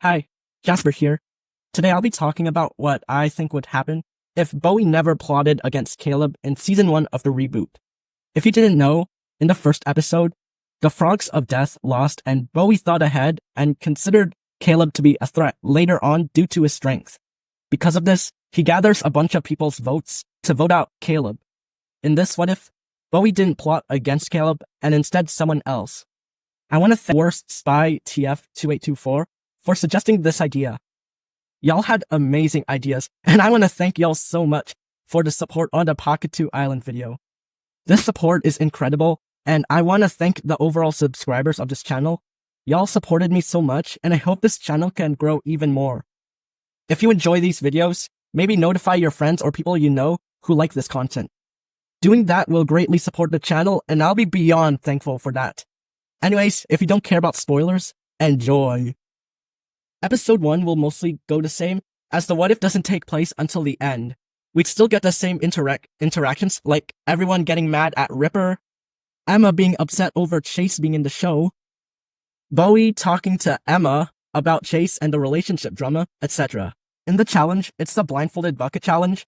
Hi, Jasper here. Today I'll be talking about what I think would happen if Bowie never plotted against Caleb in season 1 of the reboot. If you didn't know, in the first episode, the Frogs of Death lost and Bowie thought ahead and considered Caleb to be a threat later on due to his strength. Because of this, he gathers a bunch of people's votes to vote out Caleb. In this what if, Bowie didn't plot against Caleb and instead someone else. I want to thank Worst Spy TF2824 for suggesting this idea. Y'all had amazing ideas, and I want to thank y'all so much for the support on the Pocket 2 Island video. This support is incredible, and I want to thank the overall subscribers of this channel. Y'all supported me so much, and I hope this channel can grow even more. If you enjoy these videos, maybe notify your friends or people you know who like this content. Doing that will greatly support the channel, and I'll be beyond thankful for that. Anyways, if you don't care about spoilers, enjoy. Episode 1 will mostly go the same, as the what if doesn't take place until the end. We'd still get the same interactions, like everyone getting mad at Ripper, Emma being upset over Chase being in the show, Bowie talking to Emma about Chase and the relationship drama, etc. In the challenge, it's the blindfolded bucket challenge.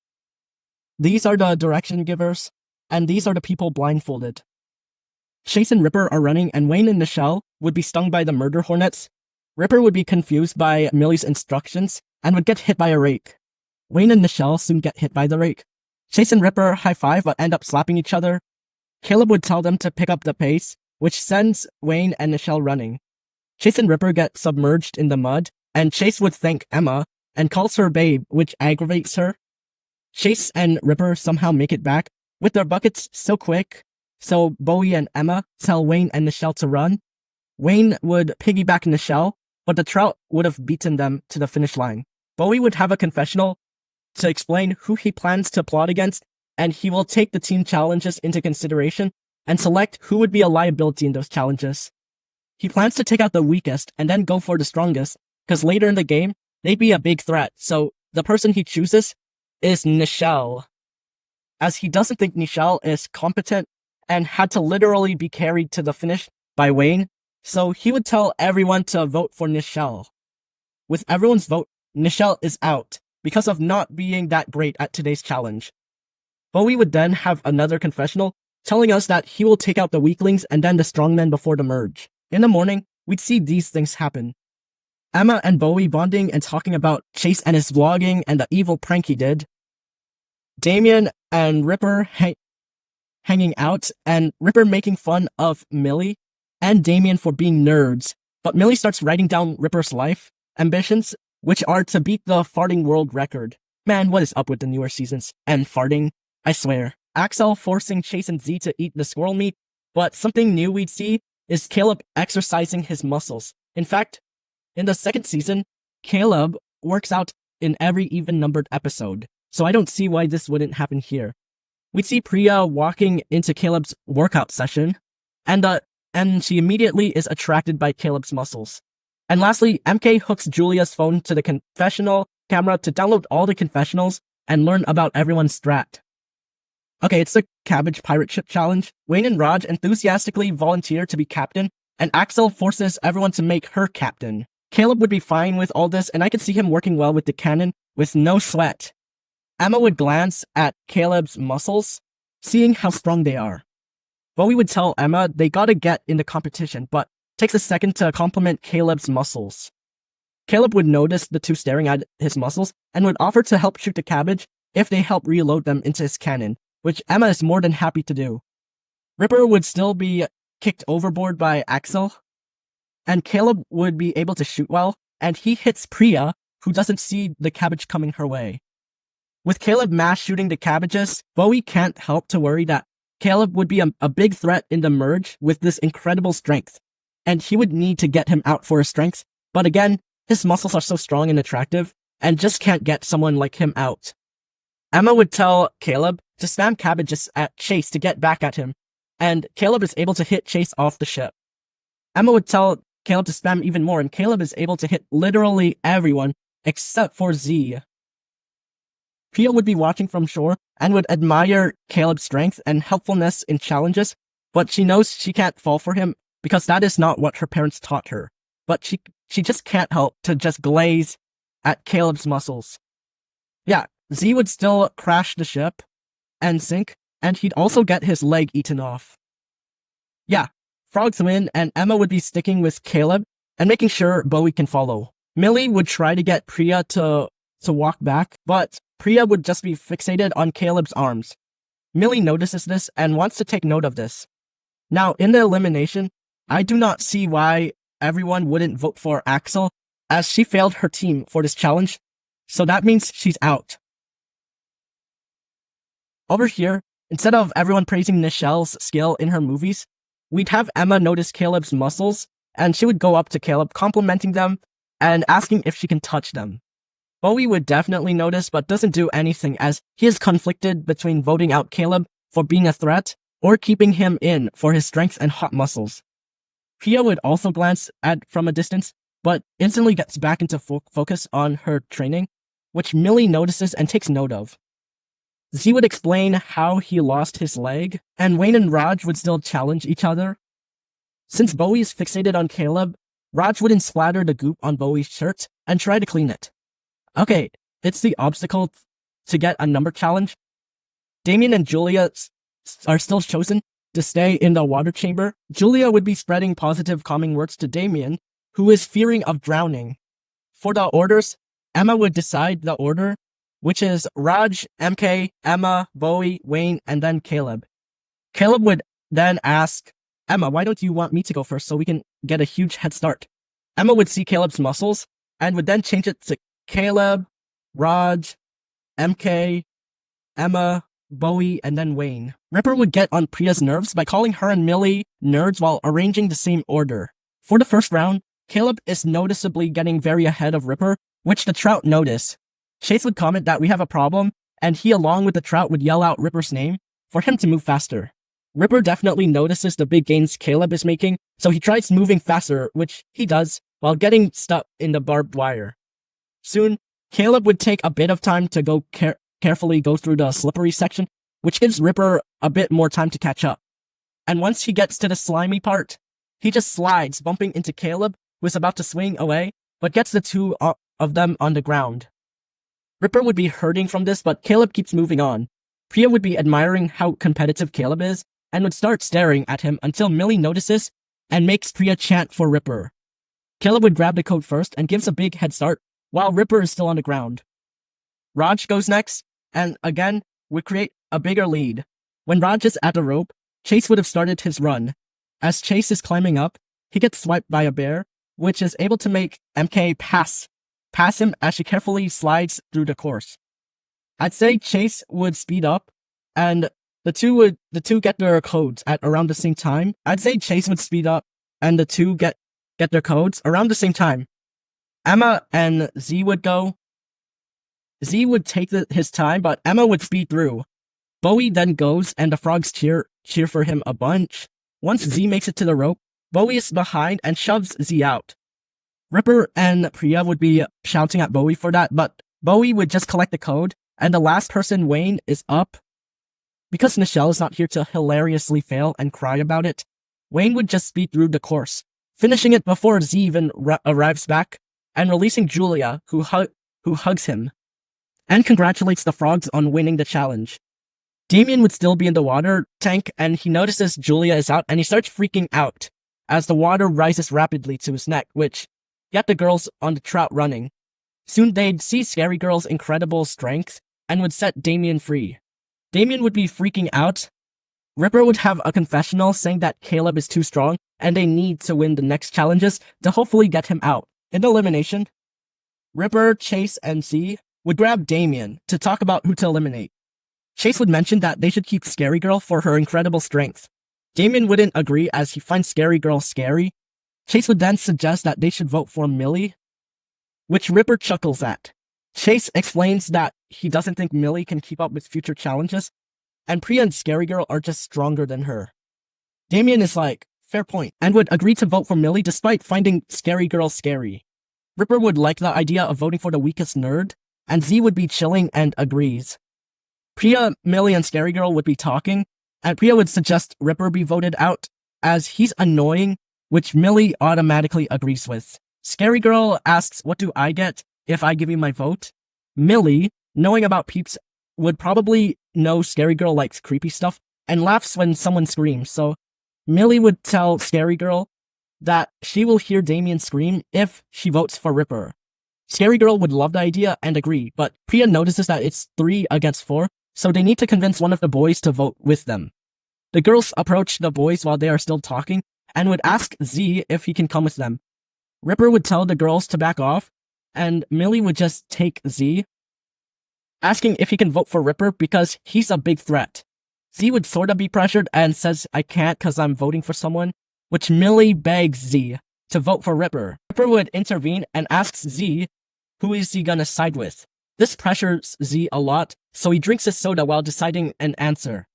These are the direction givers, and these are the people blindfolded. Chase and Ripper are running, and Wayne and Nichelle would be stung by the murder hornets. Ripper would be confused by Millie's instructions and would get hit by a rake. Wayne and Nichelle soon get hit by the rake. Chase and Ripper high-five but end up slapping each other. Caleb would tell them to pick up the pace, which sends Wayne and Nichelle running. Chase and Ripper get submerged in the mud, and Chase would thank Emma and calls her babe, which aggravates her. Chase and Ripper somehow make it back with their buckets so quick, so Bowie and Emma tell Wayne and Nichelle to run. Wayne would piggyback Nichelle, but the trout would have beaten them to the finish line. Bowie would have a confessional to explain who he plans to plot against, and he will take the team challenges into consideration and select who would be a liability in those challenges. He plans to take out the weakest and then go for the strongest, because later in the game, they'd be a big threat, so the person he chooses is Nichelle, as he doesn't think Nichelle is competent and had to literally be carried to the finish by Wayne. So he would tell everyone to vote for Nichelle. With everyone's vote, Nichelle is out because of not being that great at today's challenge. Bowie would then have another confessional telling us that he will take out the weaklings and then the strongmen before the merge. In the morning, we'd see these things happen. Emma and Bowie bonding and talking about Chase and his vlogging and the evil prank he did. Damien and Ripper hanging out, and Ripper making fun of Millie and Damien for being nerds, but Millie starts writing down Ripper's life ambitions, which are to beat the farting world record. Man, what is up with the newer seasons and farting? I swear. Axel forcing Chase and Z to eat the squirrel meat, but something new we'd see is Caleb exercising his muscles. In fact, in the second season, Caleb works out in every even-numbered episode, so I don't see why this wouldn't happen here. We'd see Priya walking into Caleb's workout session, and she immediately is attracted by Caleb's muscles. And lastly, MK hooks Julia's phone to the confessional camera to download all the confessionals and learn about everyone's strat. Okay, it's the Cabbage Pirate Ship Challenge. Wayne and Raj enthusiastically volunteer to be captain, and Axel forces everyone to make her captain. Caleb would be fine with all this, and I could see him working well with the cannon with no sweat. Emma would glance at Caleb's muscles, seeing how strong they are. Bowie would tell Emma they gotta get in the competition, but takes a second to compliment Caleb's muscles. Caleb would notice the two staring at his muscles and would offer to help shoot the cabbage if they help reload them into his cannon, which Emma is more than happy to do. Ripper would still be kicked overboard by Axel, and Caleb would be able to shoot well, and he hits Priya, who doesn't see the cabbage coming her way. With Caleb mass shooting the cabbages, Bowie can't help to worry that Caleb would be a big threat in the merge with this incredible strength, and he would need to get him out for his strengths, but again, his muscles are so strong and attractive, and just can't get someone like him out. Emma would tell Caleb to spam cabbages at Chase to get back at him, and Caleb is able to hit Chase off the ship. Emma would tell Caleb to spam even more, and Caleb is able to hit literally everyone except for Z. Priya would be watching from shore and would admire Caleb's strength and helpfulness in challenges, but she knows she can't fall for him because that is not what her parents taught her. But she she just can't help to just glaze at Caleb's muscles. Yeah, Z would still crash the ship and sink, and he'd also get his leg eaten off. Yeah, frogs win, and Emma would be sticking with Caleb and making sure Bowie can follow. Millie would try to get Priya to walk back, but Priya would just be fixated on Caleb's arms. Millie notices this and wants to take note of this. Now, in the elimination, I do not see why everyone wouldn't vote for Axel, as she failed her team for this challenge, so that means she's out. Over here, instead of everyone praising Nichelle's skill in her movies, we'd have Emma notice Caleb's muscles, and she would go up to Caleb, complimenting them and asking if she can touch them. Bowie would definitely notice, but doesn't do anything, as he is conflicted between voting out Caleb for being a threat or keeping him in for his strength and hot muscles. Priya would also glance at from a distance, but instantly gets back into focus on her training, which Millie notices and takes note of. Z would explain how he lost his leg, and Wayne and Raj would still challenge each other. Since Bowie is fixated on Caleb, Raj wouldn't splatter the goop on Bowie's shirt and try to clean it. Okay, it's the obstacle to get a number challenge. Damien and Julia are still chosen to stay in the water chamber. Julia would be spreading positive calming words to Damien, who is fearing of drowning. For the orders, Emma would decide the order, which is Raj, MK, Emma, Bowie, Wayne, and then Caleb. Caleb would then ask Emma, why don't you want me to go first so we can get a huge head start? Emma would see Caleb's muscles and would then change it to Caleb, Raj, MK, Emma, Bowie, and then Wayne. Ripper would get on Priya's nerves by calling her and Millie nerds while arranging the same order. For the first round, Caleb is noticeably getting very ahead of Ripper, which the Trout notice. Chase would comment that we have a problem, and he along with the Trout would yell out Ripper's name for him to move faster. Ripper definitely notices the big gains Caleb is making, so he tries moving faster, which he does, while getting stuck in the barbed wire. Soon, Caleb would take a bit of time to go carefully go through the slippery section, which gives Ripper a bit more time to catch up. And once he gets to the slimy part, he just slides, bumping into Caleb, who is about to swing away, but gets the two of them on the ground. Ripper would be hurting from this, but Caleb keeps moving on. Priya would be admiring how competitive Caleb is, and would start staring at him until Millie notices and makes Priya chant for Ripper. Caleb would grab the code first and gives a big head start, while Ripper is still on the ground. Raj goes next, and again, would create a bigger lead. When Raj is at the rope, Chase would have started his run. As Chase is climbing up, he gets swiped by a bear, which is able to make MK pass him as she carefully slides through the course. I'd say Chase would speed up, and the two get their codes at around the same time. I'd say Chase would speed up, and the two get their codes around the same time. Emma and Z would go. Z would take his time, but Emma would speed through. Bowie then goes, and the frogs cheer for him a bunch. Once Z makes it to the rope, Bowie is behind and shoves Z out. Ripper and Priya would be shouting at Bowie for that, but Bowie would just collect the code, and the last person, Wayne, is up. Because Nichelle is not here to hilariously fail and cry about it, Wayne would just speed through the course, finishing it before Z even arrives back, and releasing Julia, who hugs him, and congratulates the frogs on winning the challenge. Damien would still be in the water tank, and he notices Julia is out, and he starts freaking out, as the water rises rapidly to his neck, which get the girls on the Trout running. Soon they'd see Scary Girl's incredible strength, and would set Damien free. Damien would be freaking out. Ripper would have a confessional saying that Caleb is too strong, and they need to win the next challenges to hopefully get him out. In the elimination, Ripper, Chase, and Z would grab Damien to talk about who to eliminate. Chase would mention that they should keep Scary Girl for her incredible strength. Damien wouldn't agree as he finds Scary Girl scary. Chase would then suggest that they should vote for Millie, which Ripper chuckles at. Chase explains that he doesn't think Millie can keep up with future challenges, and Priya and Scary Girl are just stronger than her. Damien is like, fair point, and would agree to vote for Millie despite finding Scary Girl scary. Ripper would like the idea of voting for the weakest nerd, and Z would be chilling and agrees. Priya, Millie, and Scary Girl would be talking, and Priya would suggest Ripper be voted out as he's annoying, which Millie automatically agrees with. Scary Girl asks, what do I get if I give you my vote? Millie, knowing about peeps, would probably know Scary Girl likes creepy stuff and laughs when someone screams, so Millie would tell Scary Girl that she will hear Damien scream if she votes for Ripper. Scary Girl would love the idea and agree, but Priya notices that it's 3 against 4, so they need to convince one of the boys to vote with them. The girls approach the boys while they are still talking and would ask Z if he can come with them. Ripper would tell the girls to back off, and Millie would just take Z, asking if he can vote for Ripper because he's a big threat. Z would sorta be pressured and says, I can't cause I'm voting for someone, which Millie begs Z to vote for Ripper. Ripper would intervene and asks Z who is he gonna side with. This pressures Z a lot, so he drinks his soda while deciding an answer.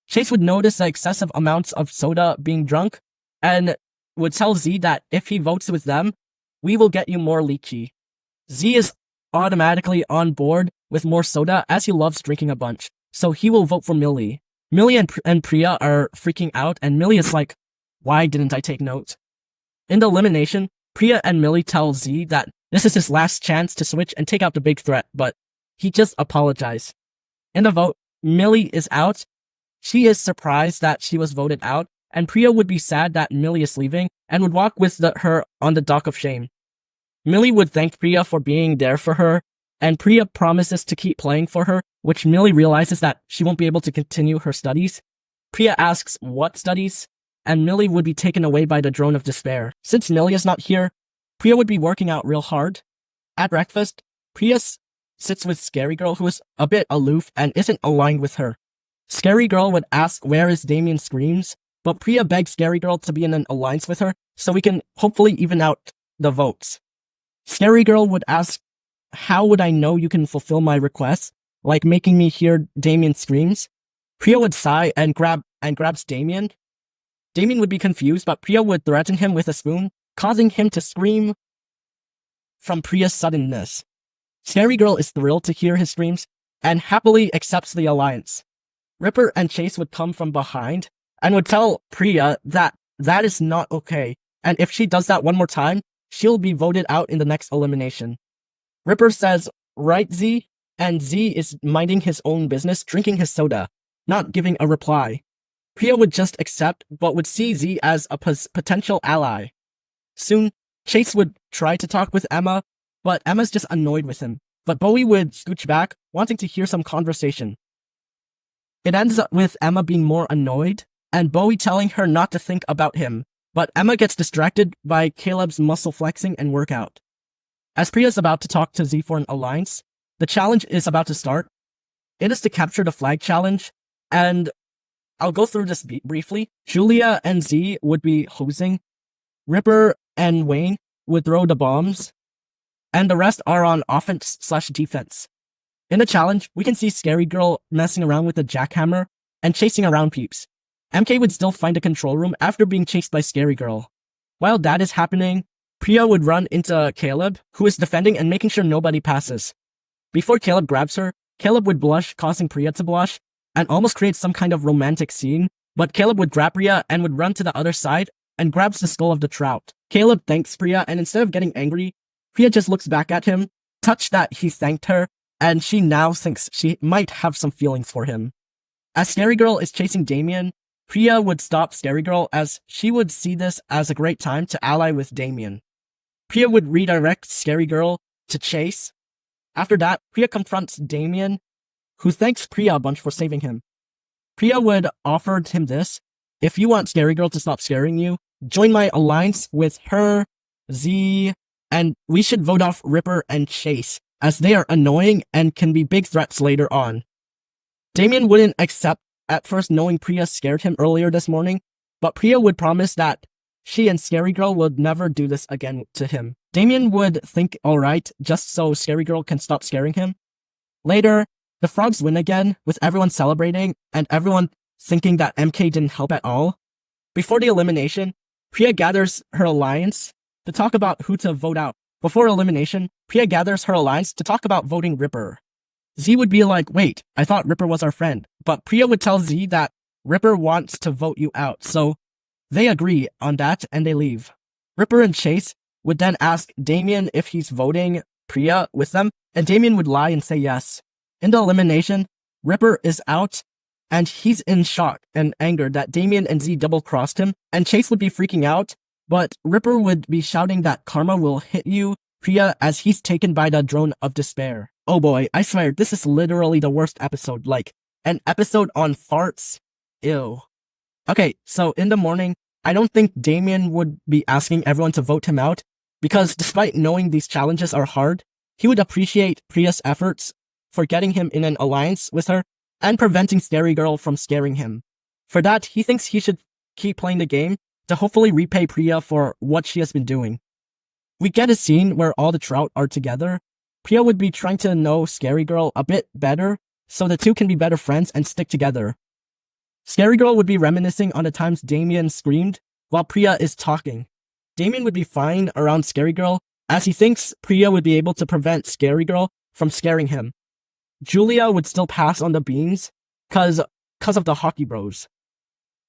Chase would notice the excessive amounts of soda being drunk and would tell Z that if he votes with them, we will get you more lychee. Z is automatically on board with more soda as he loves drinking a bunch, so he will vote for Millie. Millie and Priya are freaking out, and Millie is like, why didn't I take notes? In the elimination, Priya and Millie tell Z that this is his last chance to switch and take out the big threat, but he just apologized. In the vote, Millie is out. She is surprised that she was voted out, and Priya would be sad that Millie is leaving and would walk with her on the dock of shame. Millie would thank Priya for being there for her, and Priya promises to keep playing for her, which Millie realizes that she won't be able to continue her studies. Priya asks what studies, and Millie would be taken away by the drone of despair. Since Millie is not here, Priya would be working out real hard. At breakfast, Priya sits with Scary Girl, who is a bit aloof and isn't aligned with her. Scary Girl would ask where is Damien Screams, but Priya begs Scary Girl to be in an alliance with her so we can hopefully even out the votes. Scary Girl would ask, how would I know you can fulfill my requests, like making me hear Damien Screams? Priya would sigh and grabs Damien. Damien would be confused, but Priya would threaten him with a spoon, causing him to scream from Priya's suddenness. Scary Girl is thrilled to hear his screams and happily accepts the alliance. Ripper and Chase would come from behind and would tell Priya that that is not okay, and if she does that one more time, she'll be voted out in the next elimination. Ripper says, right Z, and Z is minding his own business, drinking his soda, not giving a reply. Priya would just accept, but would see Z as a potential ally. Soon, Chase would try to talk with Emma, but Emma's just annoyed with him. But Bowie would scooch back, wanting to hear some conversation. It ends up with Emma being more annoyed, and Bowie telling her not to think about him, but Emma gets distracted by Caleb's muscle flexing and workout. As Priya's about to talk to Z for an alliance, the challenge is about to start. It is to capture the flag challenge, and I'll go through this briefly. Julia and Z would be hosing. Ripper and Wayne would throw the bombs, and the rest are on offense/defense. In the challenge, we can see Scary Girl messing around with the jackhammer and chasing around peeps. MK would still find a control room after being chased by Scary Girl. While that is happening, Priya would run into Caleb, who is defending and making sure nobody passes. Before Caleb grabs her, Caleb would blush, causing Priya to blush, and almost create some kind of romantic scene, but Caleb would grab Priya and would run to the other side and grabs the skull of the trout. Caleb thanks Priya, and instead of getting angry, Priya just looks back at him, touched that he thanked her, and she now thinks she might have some feelings for him. As Scary Girl is chasing Damien, Priya would stop Scary Girl as she would see this as a great time to ally with Damien. Priya would redirect Scary Girl to Chase. After that, Priya confronts Damien, who thanks Priya a bunch for saving him. Priya would offer him this: if you want Scary Girl to stop scaring you, join my alliance with her, Z, and we should vote off Ripper and Chase, as they are annoying and can be big threats later on. Damien wouldn't accept at first, knowing Priya scared him earlier this morning, but Priya would promise that she and Scary Girl would never do this again to him. Damien would think alright, just so Scary Girl can stop scaring him. Later, the frogs win again, with everyone celebrating and everyone thinking that MK didn't help at all. Before the elimination, Priya gathers her alliance to talk about who to vote out. Before elimination, Priya gathers her alliance to talk about voting Ripper. Z would be like, wait, I thought Ripper was our friend. But Priya would tell Z that Ripper wants to vote you out, so they agree on that and they leave. Ripper and Chase would then ask Damien if he's voting Priya with them, and Damien would lie and say yes. In the elimination, Ripper is out, and he's in shock and anger that Damien and Z double-crossed him, and Chase would be freaking out, but Ripper would be shouting that karma will hit you, Priya, as he's taken by the drone of despair. Oh boy, I swear, this is literally the worst episode, like, an episode on farts? Ew. Okay, so in the morning, I don't think Damien would be asking everyone to vote him out, because despite knowing these challenges are hard, he would appreciate Priya's efforts for getting him in an alliance with her and preventing Scary Girl from scaring him. For that, he thinks he should keep playing the game to hopefully repay Priya for what she has been doing. We get a scene where all the Trout are together. Priya would be trying to know Scary Girl a bit better so the two can be better friends and stick together. Scary Girl would be reminiscing on the times Damien screamed while Priya is talking. Damien would be fine around Scary Girl as he thinks Priya would be able to prevent Scary Girl from scaring him. Julia would still pass on the beans cause of the hockey bros.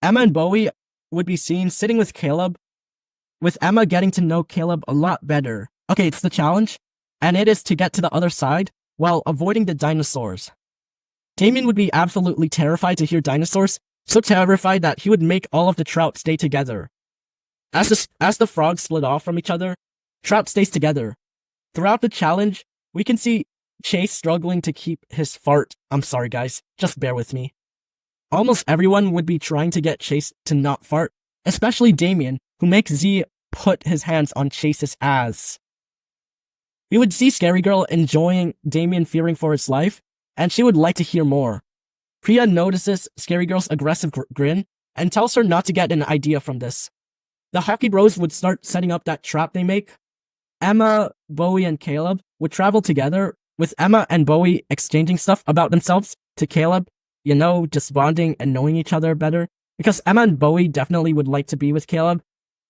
Emma and Bowie would be seen sitting with Caleb, with Emma getting to know Caleb a lot better. Okay, it's the challenge, and it is to get to the other side while avoiding the dinosaurs. Damien would be absolutely terrified to hear dinosaurs, so terrified that he would make all of the Trout stay together. As the frogs split off from each other, Trout stays together. Throughout the challenge, we can see Chase struggling to keep his fart. I'm sorry guys, just bear with me. Almost everyone would be trying to get Chase to not fart, especially Damien, who makes Z put his hands on Chase's ass. We would see Scary Girl enjoying Damien fearing for his life, and she would like to hear more. Priya notices Scary Girl's aggressive grin and tells her not to get an idea from this. The hockey bros would start setting up that trap they make. Emma, Bowie, and Caleb would travel together, with Emma and Bowie exchanging stuff about themselves to Caleb, just bonding and knowing each other better, because Emma and Bowie definitely would like to be with Caleb,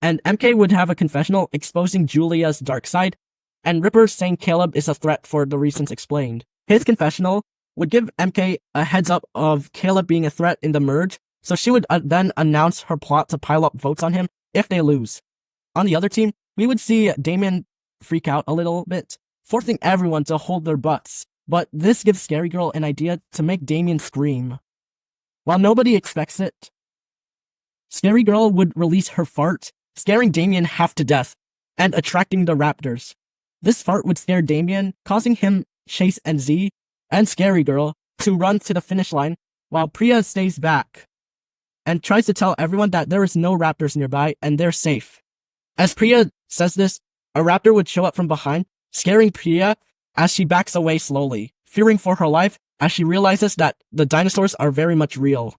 and MK would have a confessional exposing Julia's dark side, and Ripper saying Caleb is a threat for the reasons explained. His confessional would give MK a heads up of Caleb being a threat in the merge, so she would then announce her plot to pile up votes on him if they lose. On the other team, we would see Damien freak out a little bit, forcing everyone to hold their butts, but this gives Scary Girl an idea to make Damien scream. While nobody expects it, Scary Girl would release her fart, scaring Damien half to death, and attracting the raptors. This fart would scare Damien, causing him, Chase, and Z, and Scary Girl to run to the finish line, while Priya stays back and tries to tell everyone that there is no raptors nearby and they're safe. As Priya says this, a raptor would show up from behind, scaring Priya as she backs away slowly, fearing for her life as she realizes that the dinosaurs are very much real.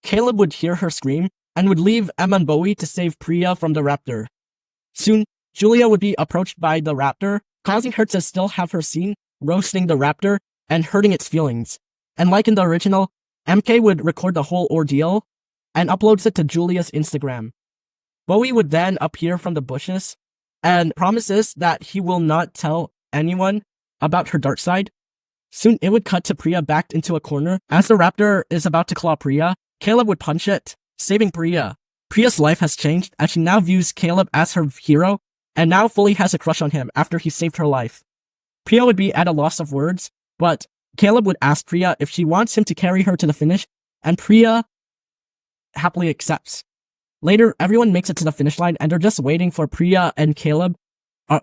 Caleb would hear her scream and would leave Emma and Bowie to save Priya from the raptor. Soon, Julia would be approached by the raptor, causing her to still have her scene, roasting the raptor and hurting its feelings. And like in the original, MK would record the whole ordeal and uploads it to Julia's Instagram. Bowie would then appear from the bushes and promises that he will not tell anyone about her dark side. Soon it would cut to Priya backed into a corner. As the raptor is about to claw Priya, Caleb would punch it, saving Priya. Priya's life has changed as she now views Caleb as her hero and now fully has a crush on him after he saved her life. Priya would be at a loss of words, but Caleb would ask Priya if she wants him to carry her to the finish, and Priya happily accepts. Later, everyone makes it to the finish line and they're just waiting for Priya and Caleb,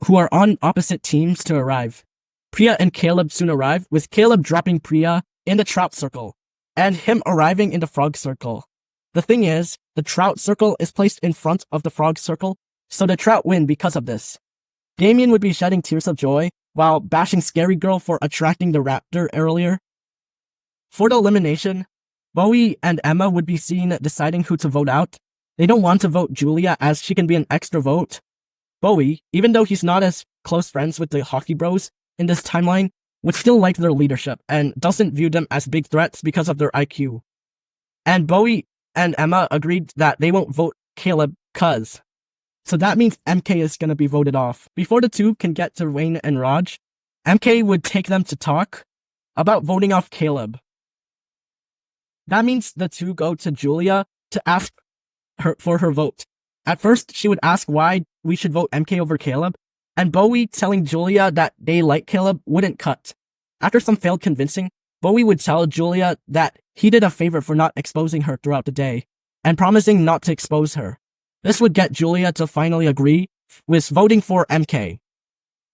who are on opposite teams, to arrive. Priya and Caleb soon arrive, with Caleb dropping Priya in the Trout circle, and him arriving in the Frog circle. The thing is, the Trout circle is placed in front of the Frog circle, so the Trout win because of this. Damien would be shedding tears of joy while bashing Scary Girl for attracting the raptor earlier. For the elimination, Bowie and Emma would be seen deciding who to vote out. They don't want to vote Julia as she can be an extra vote. Bowie, even though he's not as close friends with the hockey bros in this timeline, would still like their leadership and doesn't view them as big threats because of their IQ. And Bowie and Emma agreed that they won't vote Caleb cuz. So that means MK is going to be voted off. Before the two can get to Wayne and Raj, MK would take them to talk about voting off Caleb. That means the two go to Julia to ask her for her vote. At first, she would ask why we should vote MK over Caleb, and Bowie telling Julia that they like Caleb wouldn't cut. After some failed convincing, Bowie would tell Julia that he did a favor for not exposing her throughout the day, and promising not to expose her. This would get Julia to finally agree with voting for MK.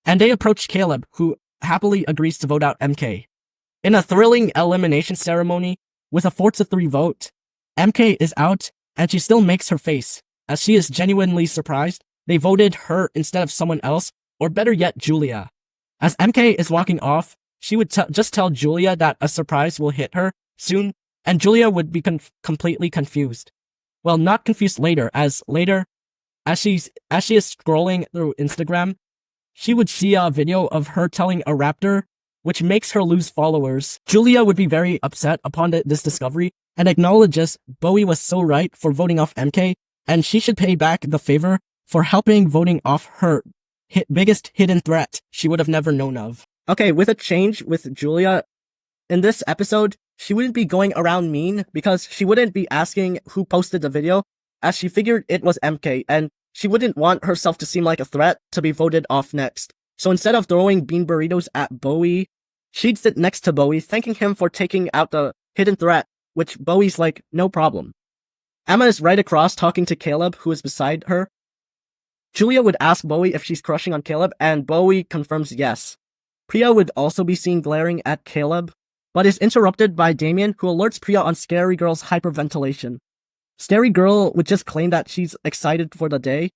And they approach Caleb, who happily agrees to vote out MK. In a thrilling elimination ceremony, with a 4-3 vote, MK is out, and she still makes her face, as she is genuinely surprised they voted her instead of someone else, or better yet, Julia. As MK is walking off, she would just tell Julia that a surprise will hit her soon, and Julia would be completely confused. Well, not confused later, as she is scrolling through Instagram, she would see a video of her telling a raptor, which makes her lose followers. Julia would be very upset upon this discovery, and acknowledges Bowie was so right for voting off MK, and she should pay back the favor for helping voting off her biggest hidden threat she would have never known of. Okay, with a change with Julia, in this episode, she wouldn't be going around mean because she wouldn't be asking who posted the video, as she figured it was MK, and she wouldn't want herself to seem like a threat to be voted off next. So instead of throwing bean burritos at Bowie, she'd sit next to Bowie, thanking him for taking out the hidden threat, which Bowie's like, no problem. Emma is right across talking to Caleb, who is beside her. Julia would ask Bowie if she's crushing on Caleb, and Bowie confirms yes. Priya would also be seen glaring at Caleb, but is interrupted by Damien, who alerts Priya on Scary Girl's hyperventilation. Scary Girl would just claim that she's excited for the day.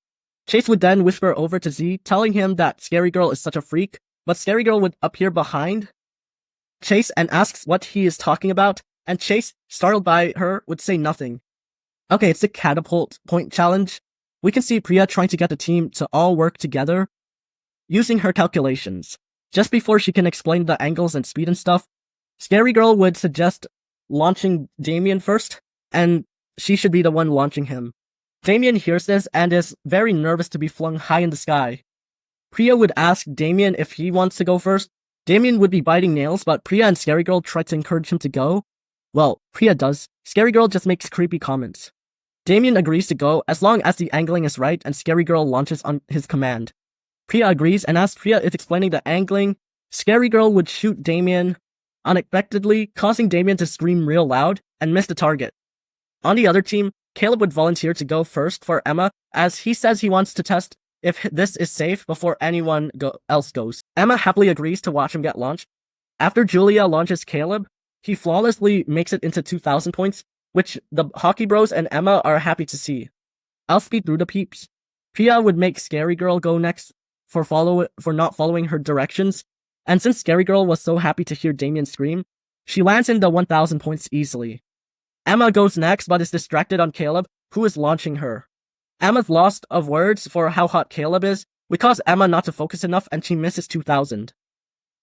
Chase would then whisper over to Z, telling him that Scary Girl is such a freak, but Scary Girl would appear behind Chase and asks what he is talking about, and Chase, startled by her, would say nothing. Okay, it's the catapult point challenge. We can see Priya trying to get the team to all work together using her calculations. Just before she can explain the angles and speed and stuff, Scary Girl would suggest launching Damien first, and she should be the one launching him. Damien hears this and is very nervous to be flung high in the sky. Priya would ask Damien if he wants to go first. Damien would be biting nails, but Priya and Scary Girl try to encourage him to go. Well, Priya does. Scary Girl just makes creepy comments. Damien agrees to go as long as the angling is right and Scary Girl launches on his command. Priya agrees and asks Priya if explaining the angling, Scary Girl would shoot Damien unexpectedly, causing Damien to scream real loud and miss the target. On the other team, Caleb would volunteer to go first for Emma, as he says he wants to test if this is safe before anyone else goes. Emma happily agrees to watch him get launched. After Julia launches Caleb, he flawlessly makes it into 2,000 points, which the Hockey Bros and Emma are happy to see. I'll speed through the peeps. Priya would make Scary Girl go next for not following her directions, and since Scary Girl was so happy to hear Damien scream, she lands in the 1,000 points easily. Emma goes next but is distracted on Caleb, who is launching her. Emma's lost of words for how hot Caleb is would cause Emma not to focus enough, and she misses 2,000.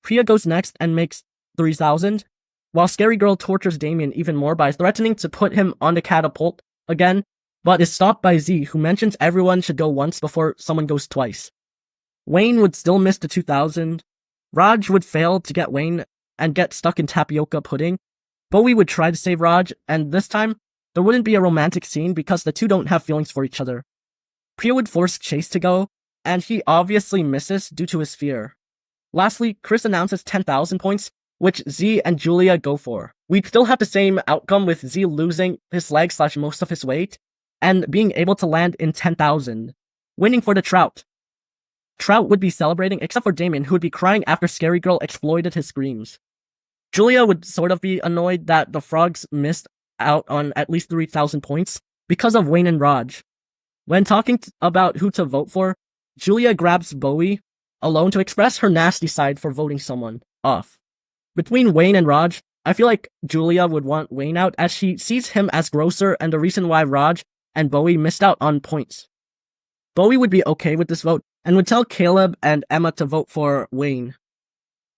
Priya goes next and makes 3,000, while Scary Girl tortures Damien even more by threatening to put him on the catapult again, but is stopped by Z, who mentions everyone should go once before someone goes twice. Wayne would still miss the 2,000. Raj would fail to get Wayne and get stuck in tapioca pudding. Bowie would try to save Raj, and this time, there wouldn't be a romantic scene because the two don't have feelings for each other. Priya would force Chase to go, and he obviously misses due to his fear. Lastly, Chris announces 10,000 points, which Z and Julia go for. We'd still have the same outcome with Z losing his leg / most of his weight, and being able to land in 10,000, winning for the Trout. Trout would be celebrating, except for Damien, who would be crying after Scary Girl exploited his screams. Julia would sort of be annoyed that the frogs missed out on at least 3,000 points because of Wayne and Raj. When talking about who to vote for, Julia grabs Bowie alone to express her nasty side for voting someone off. Between Wayne and Raj, I feel like Julia would want Wayne out as she sees him as grosser and the reason why Raj and Bowie missed out on points. Bowie would be okay with this vote and would tell Caleb and Emma to vote for Wayne.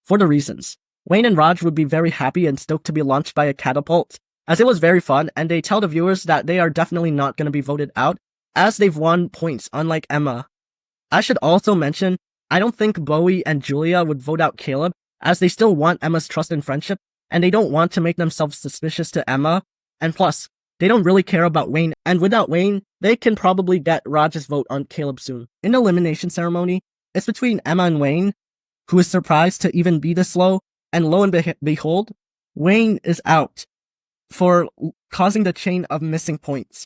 For the reasons. Wayne and Raj would be very happy and stoked to be launched by a catapult, as it was very fun, and they tell the viewers that they are definitely not going to be voted out, as they've won points, unlike Emma. I should also mention, I don't think Bowie and Julia would vote out Caleb, as they still want Emma's trust and friendship, and they don't want to make themselves suspicious to Emma, and plus, They don't really care about Wayne, and without Wayne, they can probably get Raj's vote on Caleb soon. In the elimination ceremony, it's between Emma and Wayne, who is surprised to even be this low, and lo and behold, Wayne is out for causing the chain of missing points.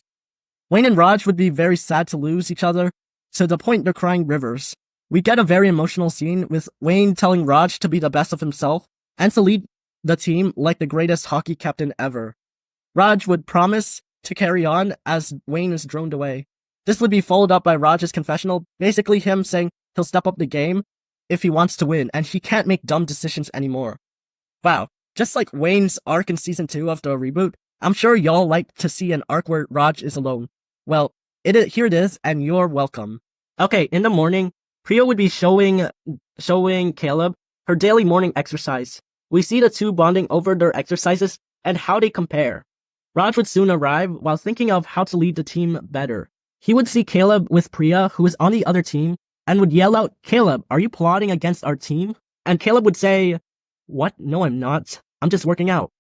Wayne and Raj would be very sad to lose each other, to the point they're crying rivers. We get a very emotional scene with Wayne telling Raj to be the best of himself and to lead the team like the greatest hockey captain ever. Raj would promise to carry on as Wayne is droned away. This would be followed up by Raj's confessional, basically him saying he'll step up the game if he wants to win, and he can't make dumb decisions anymore. Wow, just like Wayne's arc in Season 2 of the Reboot, I'm sure y'all like to see an arc where Raj is alone. Well, here it is, and you're welcome. Okay, in the morning, Priya would be showing Caleb her daily morning exercise. We see the two bonding over their exercises and how they compare. Raj would soon arrive while thinking of how to lead the team better. He would see Caleb with Priya, who is on the other team, and would yell out, "Caleb, are you plotting against our team?" And Caleb would say, "What? No, I'm not. I'm just working out."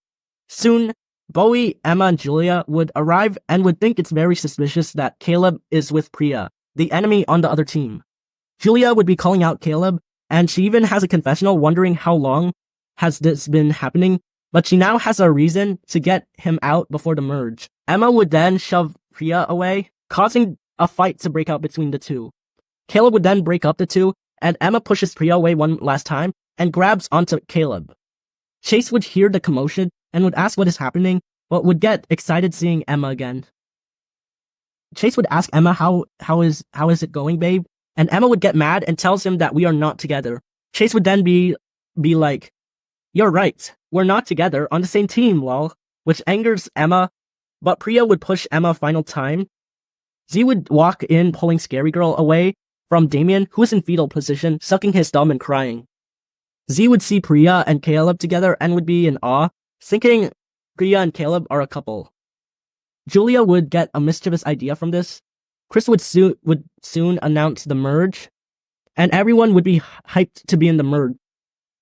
Soon, Bowie, Emma, and Julia would arrive and would think it's very suspicious that Caleb is with Priya, the enemy on the other team. Julia would be calling out Caleb, and she even has a confessional wondering how long has this been happening, but she now has a reason to get him out before the merge. Emma would then shove Priya away, causing a fight to break out between the two. Caleb would then break up the two, and Emma pushes Priya away one last time and grabs onto Caleb. Chase would hear the commotion and would ask what is happening, but would get excited seeing Emma again. Chase would ask Emma, how is it going, babe? And Emma would get mad and tells him that we are not together. Chase would then be like, "You're right, we're not together on the same team, lol," which angers Emma, but Priya would push Emma a final time. Z would walk in pulling Scary Girl away from Damien, who is in fetal position, sucking his thumb and crying. Z would see Priya and Caleb together and would be in awe, thinking Priya and Caleb are a couple. Julia would get a mischievous idea from this. Chris would soon announce the merge, and everyone would be hyped to be in the merge.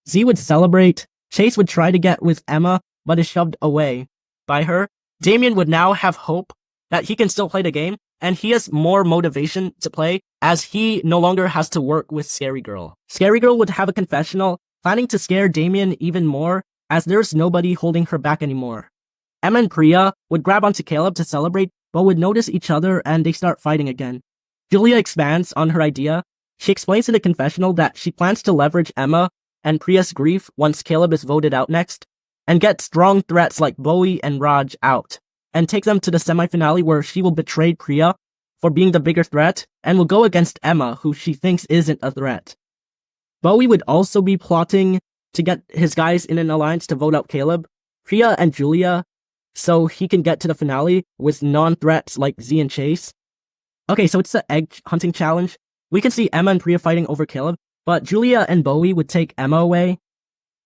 Z would celebrate. Chase would try to get with Emma, but is shoved away by her. Damien would now have hope that he can still play the game, and he has more motivation to play as he no longer has to work with Scary Girl. Scary Girl would have a confessional, planning to scare Damien even more as there's nobody holding her back anymore. Emma and Priya would grab onto Caleb to celebrate, but would notice each other and they start fighting again. Julia expands on her idea. She explains in the confessional that she plans to leverage Emma and Priya's grief once Caleb is voted out next, and get strong threats like Bowie and Raj out, and take them to the semifinale where she will betray Priya for being the bigger threat, and will go against Emma, who she thinks isn't a threat. Bowie would also be plotting to get his guys in an alliance to vote out Caleb, Priya, and Julia, so he can get to the finale with non-threats like Z and Chase. Okay, so it's the egg hunting challenge. We can see Emma and Priya fighting over Caleb, but Julia and Bowie would take Emma away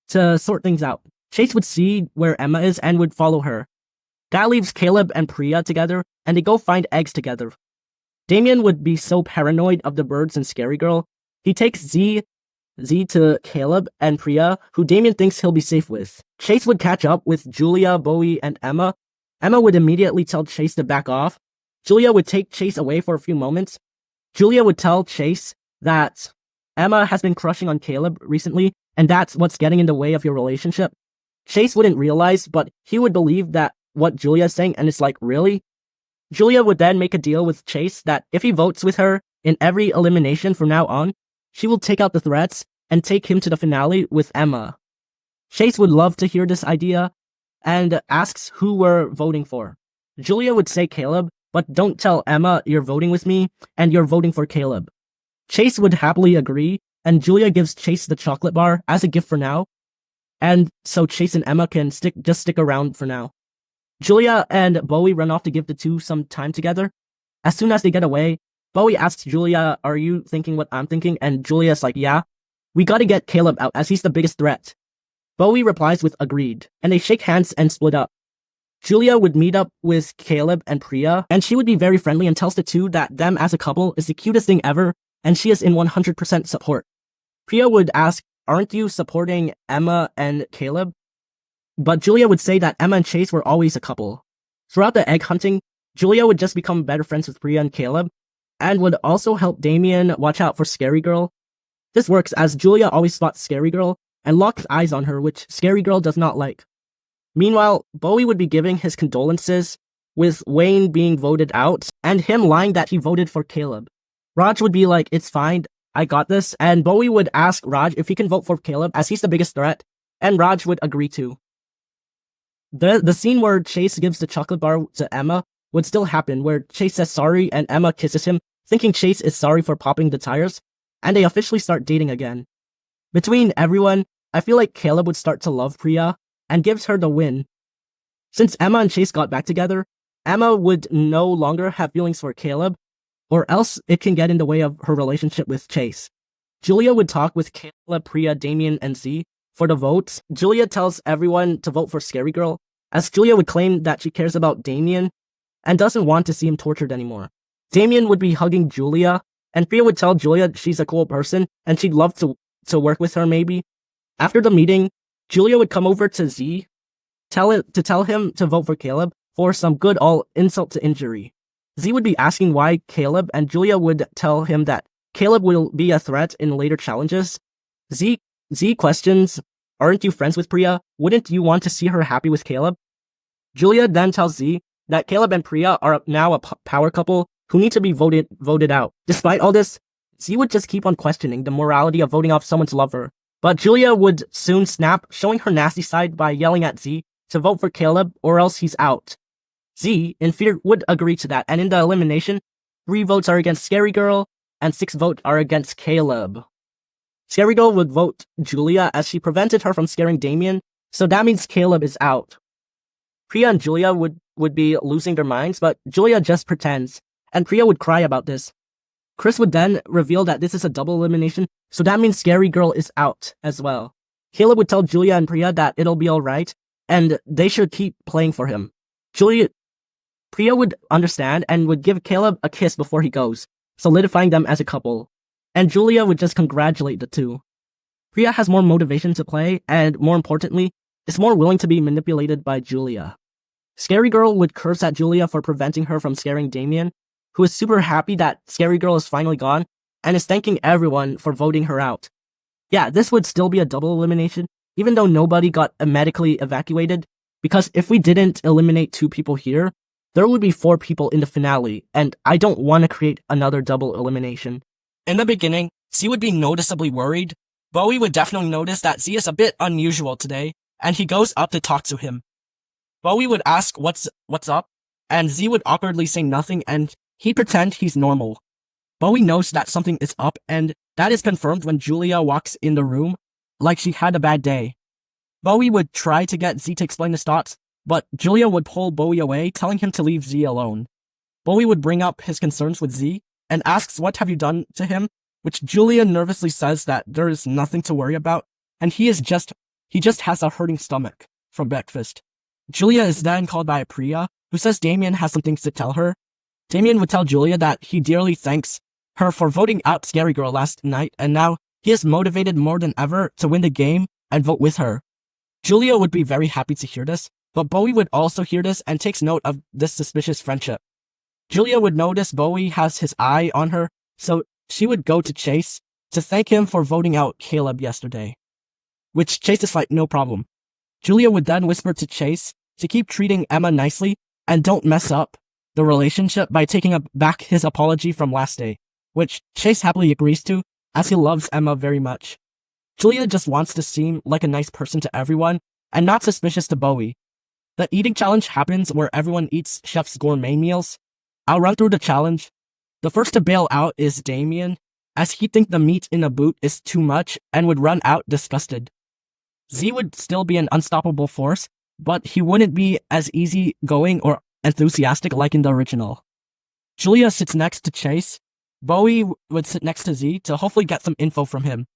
to sort things out. Chase would see where Emma is and would follow her. That leaves Caleb and Priya together, and they go find eggs together. Damien would be so paranoid of the birds and Scary Girl, he takes Z to Caleb and Priya, who Damien thinks he'll be safe with. Chase would catch up with Julia, Bowie, and Emma. Emma would immediately tell Chase to back off. Julia would take Chase away for a few moments. Julia would tell Chase that Emma has been crushing on Caleb recently, and that's what's getting in the way of your relationship. Chase wouldn't realize, but he would believe that what Julia is saying, and it's like, really? Julia would then make a deal with Chase that if he votes with her in every elimination from now on, she will take out the threats and take him to the finale with Emma. Chase would love to hear this idea and asks who we're voting for. Julia would say Caleb, but don't tell Emma you're voting with me and you're voting for Caleb. Chase would happily agree, and Julia gives Chase the chocolate bar as a gift for now, and so Chase and Emma can just stick around for now. Julia and Bowie run off to give the two some time together. As soon as they get away, Bowie asks Julia, "Are you thinking what I'm thinking?" And Julia's like, "Yeah, we gotta get Caleb out as he's the biggest threat." Bowie replies with agreed, and they shake hands and split up. Julia would meet up with Caleb and Priya, and she would be very friendly and tells the two that them as a couple is the cutest thing ever, and she is in 100% support. Priya would ask, "Aren't you supporting Emma and Caleb?" But Julia would say that Emma and Chase were always a couple. Throughout the egg hunting, Julia would just become better friends with Priya and Caleb, and would also help Damien watch out for Scary Girl. This works as Julia always spots Scary Girl and locks eyes on her, which Scary Girl does not like. Meanwhile, Bowie would be giving his condolences, with Wayne being voted out, and him lying that he voted for Caleb. Raj would be like, "It's fine, I got this," and Bowie would ask Raj if he can vote for Caleb as he's the biggest threat, and Raj would agree to. The scene where Chase gives the chocolate bar to Emma would still happen, where Chase says sorry and Emma kisses him, thinking Chase is sorry for popping the tires, and they officially start dating again. Between everyone, I feel like Caleb would start to love Priya, and gives her the win. Since Emma and Chase got back together, Emma would no longer have feelings for Caleb, or else it can get in the way of her relationship with Chase. Julia would talk with Caleb, Priya, Damien, and Z for the votes. Julia tells everyone to vote for Scary Girl, as Julia would claim that she cares about Damien and doesn't want to see him tortured anymore. Damien would be hugging Julia, and Priya would tell Julia she's a cool person and she'd love to work with her maybe. After the meeting, Julia would come over to Z, tell him to vote for Caleb for some good old insult to injury. Z would be asking why Caleb, and Julia would tell him that Caleb will be a threat in later challenges. Z questions, "Aren't you friends with Priya? Wouldn't you want to see her happy with Caleb?" Julia then tells Z that Caleb and Priya are now a power couple who need to be voted out. Despite all this, Z would just keep on questioning the morality of voting off someone's lover. But Julia would soon snap, showing her nasty side by yelling at Z to vote for Caleb or else he's out. Z, in fear, would agree to that, and in the elimination, 3 votes are against Scary Girl, and 6 votes are against Caleb. Scary Girl would vote Julia as she prevented her from scaring Damien, so that means Caleb is out. Priya and Julia would be losing their minds, but Julia just pretends, and Priya would cry about this. Chris would then reveal that this is a double elimination, so that means Scary Girl is out as well. Caleb would tell Julia and Priya that it'll be alright, and they should keep playing for him. Priya would understand and would give Caleb a kiss before he goes, solidifying them as a couple. And Julia would just congratulate the two. Priya has more motivation to play, and more importantly, is more willing to be manipulated by Julia. Scary Girl would curse at Julia for preventing her from scaring Damien, who is super happy that Scary Girl is finally gone, and is thanking everyone for voting her out. Yeah, this would still be a double elimination, even though nobody got medically evacuated, because if we didn't eliminate 2 people here, there would be 4 people in the finale, and I don't want to create another double elimination. In the beginning, Z would be noticeably worried. Bowie would definitely notice that Z is a bit unusual today, and he goes up to talk to him. Bowie would ask what's up, and Z would awkwardly say nothing, and he'd pretend he's normal. Bowie knows that something is up, and that is confirmed when Julia walks in the room, like she had a bad day. Bowie would try to get Z to explain his thoughts, but Julia would pull Bowie away, telling him to leave Z alone. Bowie would bring up his concerns with Z, and asks what have you done to him, which Julia nervously says that there is nothing to worry about, and he just has a hurting stomach from breakfast. Julia is then called by Priya, who says Damien has some things to tell her. Damien would tell Julia that he dearly thanks her for voting out Scary Girl last night, and now he is motivated more than ever to win the game and vote with her. Julia would be very happy to hear this, but Bowie would also hear this and takes note of this suspicious friendship. Julia would notice Bowie has his eye on her, so she would go to Chase to thank him for voting out Caleb yesterday. Which Chase is like, no problem. Julia would then whisper to Chase to keep treating Emma nicely and don't mess up the relationship by taking back his apology from last day, which Chase happily agrees to, as he loves Emma very much. Julia just wants to seem like a nice person to everyone, and not suspicious to Bowie. The eating challenge happens where everyone eats Chef's gourmet meals. I'll run through the challenge. The first to bail out is Damien, as he thinks the meat in a boot is too much and would run out disgusted. Z would still be an unstoppable force, but he wouldn't be as easygoing or enthusiastic like in the original. Julia sits next to Chase. Bowie would sit next to Z to hopefully get some info from him.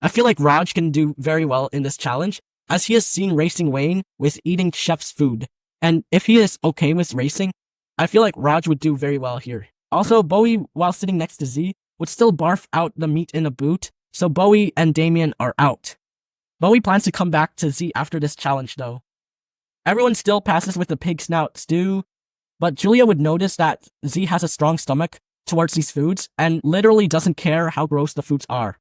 I feel like Raj can do very well in this challenge, as he has seen racing Wayne with eating Chef's food, and if he is okay with racing, I feel like Raj would do very well here. Also, Bowie, while sitting next to Z, would still barf out the meat in a boot, so Bowie and Damien are out. Bowie plans to come back to Z after this challenge though. Everyone still passes with the pig snout stew, But Julia would notice that Z has a strong stomach towards these foods and literally doesn't care how gross the foods are.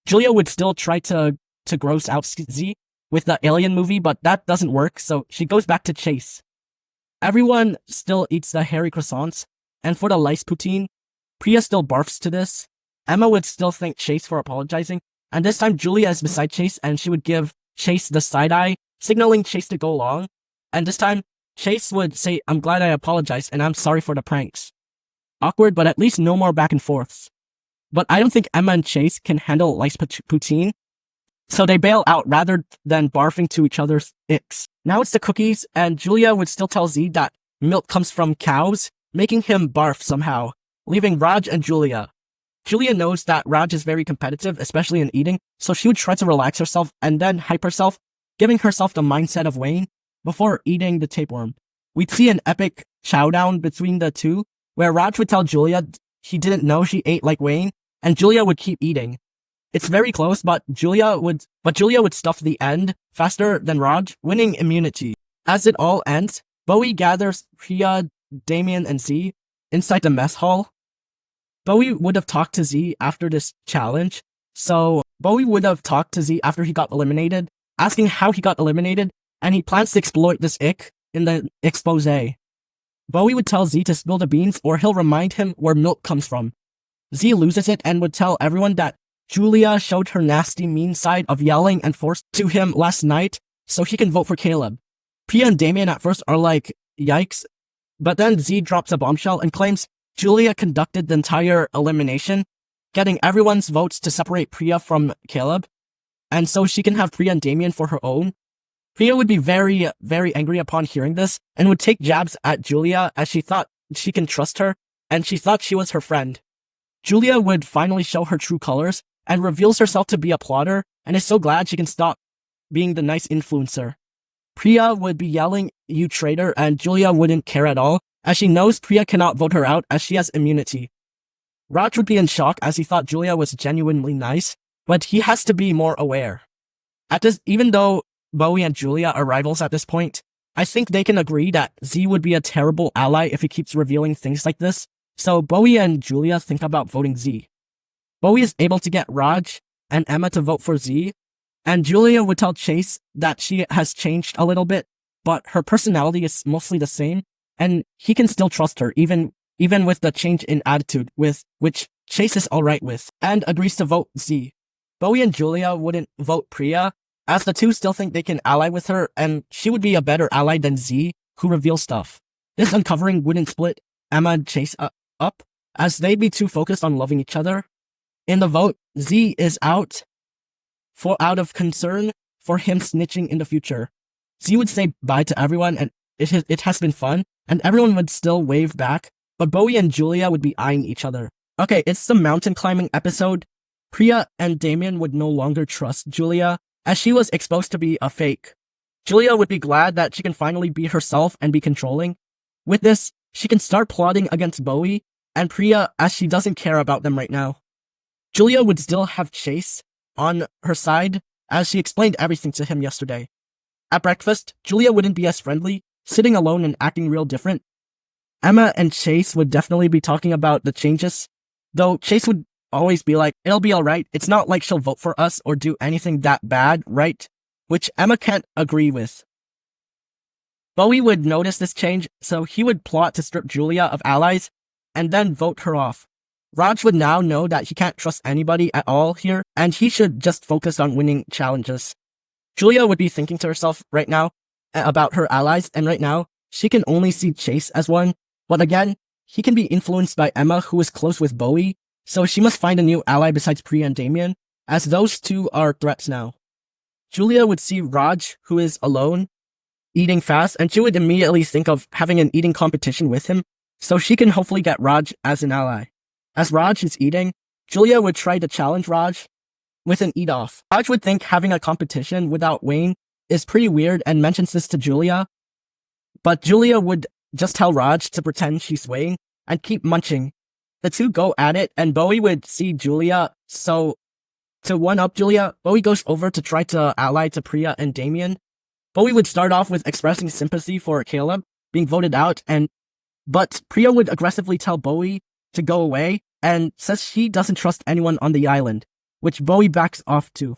Julia would still try to gross out Z with the Alien movie, but that doesn't work, so she goes back to Chase. Everyone still eats the hairy croissants, and for the lice poutine, Priya still barfs to this. Emma would still thank Chase for apologizing, and this time Julia is beside Chase and she would give Chase the side eye, signaling Chase to go along. And this time, Chase would say, "I'm glad I apologized and I'm sorry for the pranks." Awkward, but at least no more back and forths. But I don't think Emma and Chase can handle lice poutine, so they bail out rather than barfing to each other's icks. Now it's the cookies, and Julia would still tell Z that milk comes from cows, making him barf somehow, leaving Raj and Julia. Julia knows that Raj is very competitive, especially in eating, so she would try to relax herself and then hype herself, giving herself the mindset of Wayne before eating the tapeworm. We'd see an epic chowdown between the two, where Raj would tell Julia he didn't know she ate like Wayne, and Julia would keep eating. It's very close, but Julia would stuff the end faster than Raj, winning immunity. As it all ends, Bowie gathers Priya, Damien, and Z inside the mess hall. Bowie would have talked to Z after this challenge, so Bowie would have talked to Z after he got eliminated, asking how he got eliminated, and he plans to exploit this ick in the expose. Bowie would tell Z to spill the beans or he'll remind him where milk comes from. Z loses it and would tell everyone that Julia showed her nasty mean side of yelling and forced to him last night so he can vote for Caleb. Priya and Damien at first are like, yikes, but then Z drops a bombshell and claims Julia conducted the entire elimination, getting everyone's votes to separate Priya from Caleb, and so she can have Priya and Damien for her own. Priya would be very, very angry upon hearing this and would take jabs at Julia as she thought she can trust her and she thought she was her friend. Julia would finally show her true colors and reveals herself to be a plotter and is so glad she can stop being the nice influencer. Priya would be yelling, "You traitor," and Julia wouldn't care at all as she knows Priya cannot vote her out as she has immunity. Raj would be in shock as he thought Julia was genuinely nice, but he has to be more aware. Even though Bowie and Julia are rivals at this point, I think they can agree that Z would be a terrible ally if he keeps revealing things like this, so Bowie and Julia think about voting Z. Bowie is able to get Raj and Emma to vote for Z, and Julia would tell Chase that she has changed a little bit, but her personality is mostly the same, and he can still trust her even with the change in attitude, with which Chase is alright with, and agrees to vote Z. Bowie and Julia wouldn't vote Priya, as the two still think they can ally with her, and she would be a better ally than Z, who reveals stuff. This uncovering wouldn't split Emma and Chase up, as they'd be too focused on loving each other. In the vote, Z is out of concern for him snitching in the future. Z would say bye to everyone, and it has been fun, and everyone would still wave back, but Bowie and Julia would be eyeing each other. Okay, it's the mountain climbing episode. Priya and Damien would no longer trust Julia, as she was exposed to be a fake. Julia would be glad that she can finally be herself and be controlling. With this, she can start plotting against Bowie and Priya as she doesn't care about them right now. Julia would still have Chase on her side as she explained everything to him yesterday. At breakfast, Julia wouldn't be as friendly, sitting alone and acting real different. Emma and Chase would definitely be talking about the changes, though Chase would always be like, "It'll be alright, it's not like she'll vote for us or do anything that bad, right?" Which Emma can't agree with. Bowie would notice this change, so he would plot to strip Julia of allies and then vote her off. Raj would now know that he can't trust anybody at all here, and he should just focus on winning challenges. Julia would be thinking to herself right now about her allies, and right now, she can only see Chase as one, but again, he can be influenced by Emma, who is close with Bowie, so she must find a new ally besides Priya and Damien, as those two are threats now. Julia would see Raj, who is alone, eating fast, and she would immediately think of having an eating competition with him, so she can hopefully get Raj as an ally. As Raj is eating, Julia would try to challenge Raj with an eat-off. Raj would think having a competition without Wayne is pretty weird and mentions this to Julia, but Julia would just tell Raj to pretend she's Wayne and keep munching. The two go at it, and Bowie would see Julia, so to one-up Julia, Bowie goes over to try to ally to Priya and Damien. Bowie would start off with expressing sympathy for Caleb being voted out, and But Priya would aggressively tell Bowie to go away and says she doesn't trust anyone on the island, which Bowie backs off to.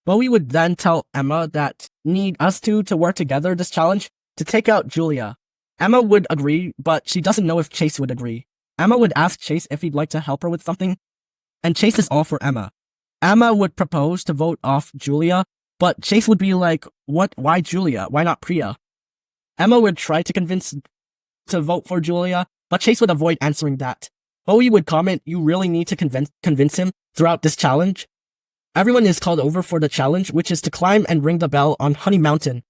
Bowie would then tell Emma that need us two to work together this challenge to take out Julia. Emma would agree, but she doesn't know if Chase would agree. Emma would ask Chase if he'd like to help her with something, and Chase is all for Emma. Emma would propose to vote off Julia, but Chase would be like, what? Why Julia? Why not Priya? Emma would try to convince to vote for Julia, but Chase would avoid answering that. Bowie would comment, you really need to convince him throughout this challenge. Everyone is called over for the challenge, which is to climb and ring the bell on Honey Mountain.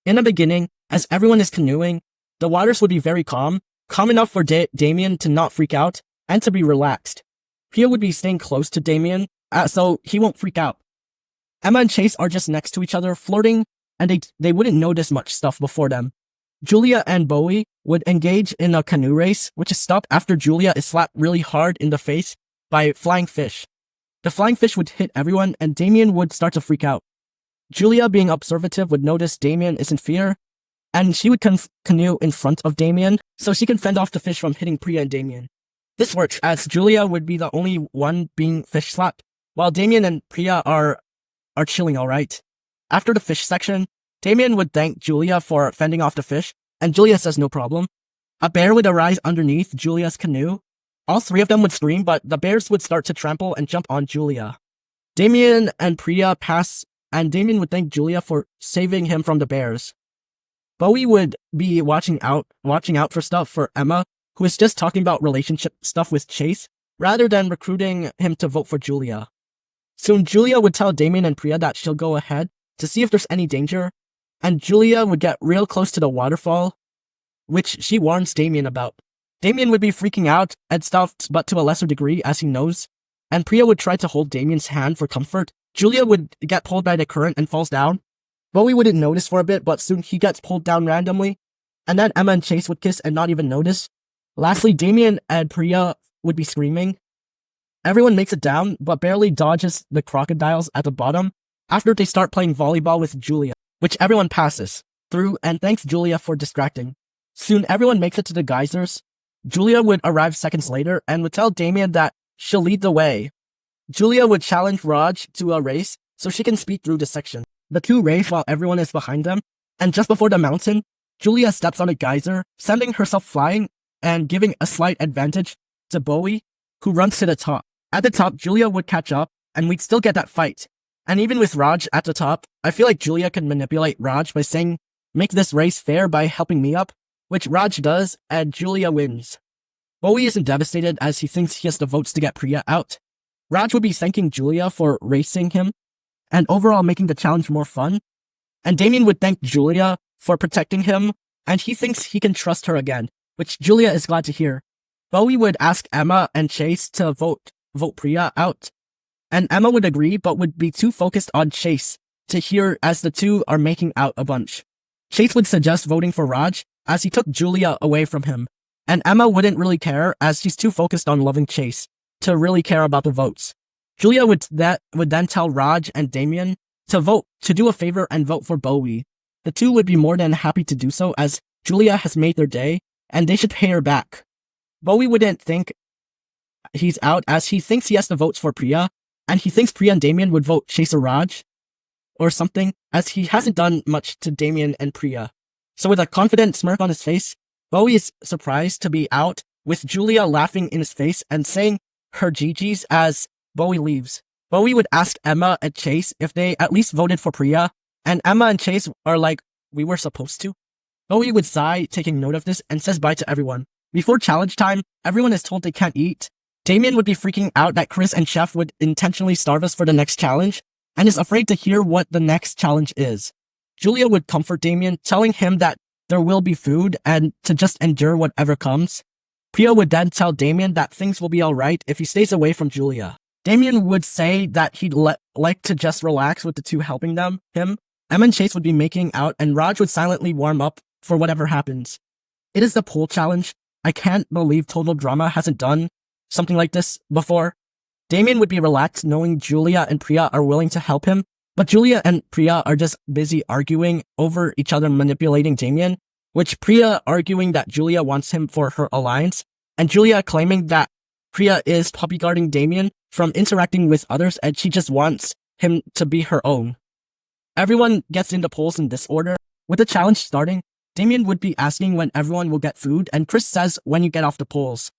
In the beginning, as everyone is canoeing, the waters would be very calm enough for Damien to not freak out and to be relaxed. Priya would be staying close to Damien, so he won't freak out. Emma and Chase are just next to each other, flirting, and they wouldn't notice much stuff before them. Julia and Bowie would engage in a canoe race, which is stopped after Julia is slapped really hard in the face by flying fish. The flying fish would hit everyone, and Damien would start to freak out. Julia, being observative, would notice Damien is in fear, and she would canoe in front of Damien, so she can fend off the fish from hitting Priya and Damien. This works, as Julia would be the only one being fish slapped, while Damien and Priya are chilling alright. After the fish section, Damien would thank Julia for fending off the fish, and Julia says no problem. A bear would arise underneath Julia's canoe. All three of them would scream, but the bears would start to trample and jump on Julia. Damien and Priya pass, and Damien would thank Julia for saving him from the bears. Bowie would be watching out for stuff for Emma, who is just talking about relationship stuff with Chase, rather than recruiting him to vote for Julia. Soon Julia would tell Damien and Priya that she'll go ahead to see if there's any danger, and Julia would get real close to the waterfall, which she warns Damien about. Damien would be freaking out and stuff, but to a lesser degree, as he knows, and Priya would try to hold Damien's hand for comfort. Julia would get pulled by the current and falls down. Bowie wouldn't notice for a bit, but soon he gets pulled down randomly, and then Emma and Chase would kiss and not even notice. Lastly, Damien and Priya would be screaming. Everyone makes it down, but barely dodges the crocodiles at the bottom after they start playing volleyball with Julia, which everyone passes through and thanks Julia for distracting. Soon everyone makes it to the geysers. Julia would arrive seconds later and would tell Damien that she'll lead the way. Julia would challenge Raj to a race so she can speed through the section. The two race while everyone is behind them, and just before the mountain, Julia steps on a geyser, sending herself flying and giving a slight advantage to Bowie, who runs to the top. At the top, Julia would catch up, and we'd still get that fight. And even with Raj at the top, I feel like Julia can manipulate Raj by saying, make this race fair by helping me up, which Raj does, and Julia wins. Bowie isn't devastated as he thinks he has the votes to get Priya out. Raj would be thanking Julia for racing him, and overall making the challenge more fun. And Damien would thank Julia for protecting him, and he thinks he can trust her again, which Julia is glad to hear. Bowie would ask Emma and Chase to vote Priya out, and Emma would agree but would be too focused on Chase to hear as the two are making out a bunch. Chase would suggest voting for Raj as he took Julia away from him, and Emma wouldn't really care as she's too focused on loving Chase to really care about the votes. Julia would then tell Raj and Damien to do a favor and vote for Bowie. The two would be more than happy to do so as Julia has made their day, and they should pay her back. Bowie wouldn't think he's out as he thinks he has the votes for Priya, and he thinks Priya and Damien would vote Chase or Raj or something, as he hasn't done much to Damien and Priya. So with a confident smirk on his face, Bowie is surprised to be out, with Julia laughing in his face and saying her GGs as Bowie leaves. Bowie would ask Emma and Chase if they at least voted for Priya, and Emma and Chase are like, we were supposed to. Bowie would sigh, taking note of this, and says bye to everyone. Before challenge time, everyone is told they can't eat. Damien would be freaking out that Chris and Chef would intentionally starve us for the next challenge, and is afraid to hear what the next challenge is. Julia would comfort Damien, telling him that there will be food and to just endure whatever comes. Priya would then tell Damien that things will be alright if he stays away from Julia. Damien would say that he'd like to just relax with the two helping him. Emma and Chase would be making out, and Raj would silently warm up for whatever happens. It is the pool challenge. I can't believe Total Drama hasn't done something like this before. Damien would be relaxed knowing Julia and Priya are willing to help him, but Julia and Priya are just busy arguing over each other manipulating Damien, which Priya arguing that Julia wants him for her alliance, and Julia claiming that Priya is puppy-guarding Damien from interacting with others and she just wants him to be her own. Everyone gets into polls in this order. With the challenge starting, Damien would be asking when everyone will get food, and Chris says when you get off the polls.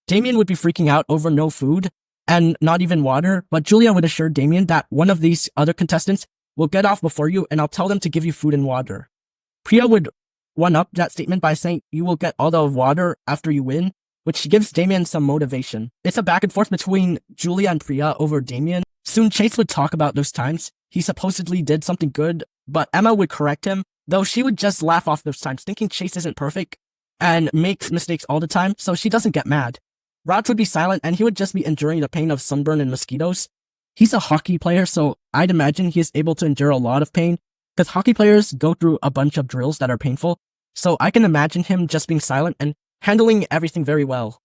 Damien would be freaking out over no food and not even water, but Julia would assure Damien that one of these other contestants will get off before you and I'll tell them to give you food and water. Priya would one-up that statement by saying you will get all the water after you win, which gives Damien some motivation. It's a back and forth between Julia and Priya over Damien. Soon Chase would talk about those times he supposedly did something good, but Emma would correct him, though she would just laugh off those times, thinking Chase isn't perfect and makes mistakes all the time, so she doesn't get mad. Raj would be silent and he would just be enduring the pain of sunburn and mosquitoes. He's a hockey player, so I'd imagine he is able to endure a lot of pain, because hockey players go through a bunch of drills that are painful, so I can imagine him just being silent and handling everything very well.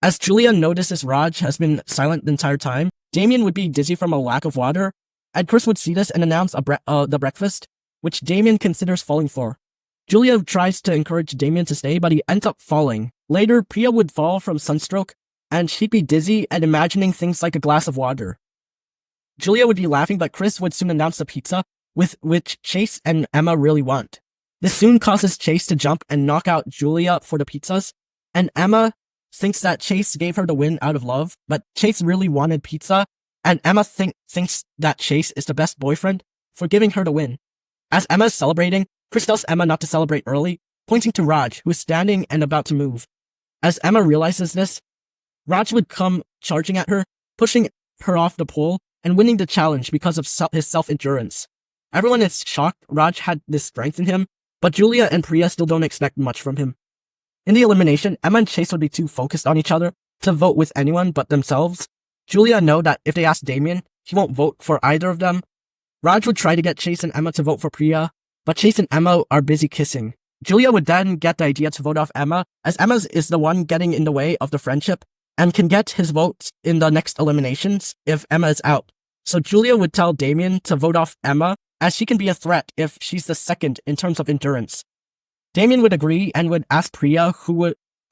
As Julia notices Raj has been silent the entire time, Damien would be dizzy from a lack of water, and Chris would see this and announce the breakfast, which Damien considers falling for. Julia tries to encourage Damien to stay, but he ends up falling. Later, Priya would fall from sunstroke, and she'd be dizzy and imagining things like a glass of water. Julia would be laughing, but Chris would soon announce the pizza, which Chase and Emma really want. This soon causes Chase to jump and knock out Julia for the pizzas, and Emma thinks that Chase gave her the win out of love, but Chase really wanted pizza, and Emma thinks that Chase is the best boyfriend for giving her the win. As Emma is celebrating, Chris tells Emma not to celebrate early, pointing to Raj, who is standing and about to move. As Emma realizes this, Raj would come charging at her, pushing her off the pole, and winning the challenge because of his self-endurance. Everyone is shocked Raj had this strength in him, but Julia and Priya still don't expect much from him. In the elimination, Emma and Chase would be too focused on each other to vote with anyone but themselves. Julia know that if they ask Damien, he won't vote for either of them. Raj would try to get Chase and Emma to vote for Priya, but Chase and Emma are busy kissing. Julia would then get the idea to vote off Emma, as Emma is the one getting in the way of the friendship and can get his votes in the next eliminations if Emma is out. So Julia would tell Damien to vote off Emma, as she can be a threat if she's the second in terms of endurance. Damien would agree and would ask Priya, who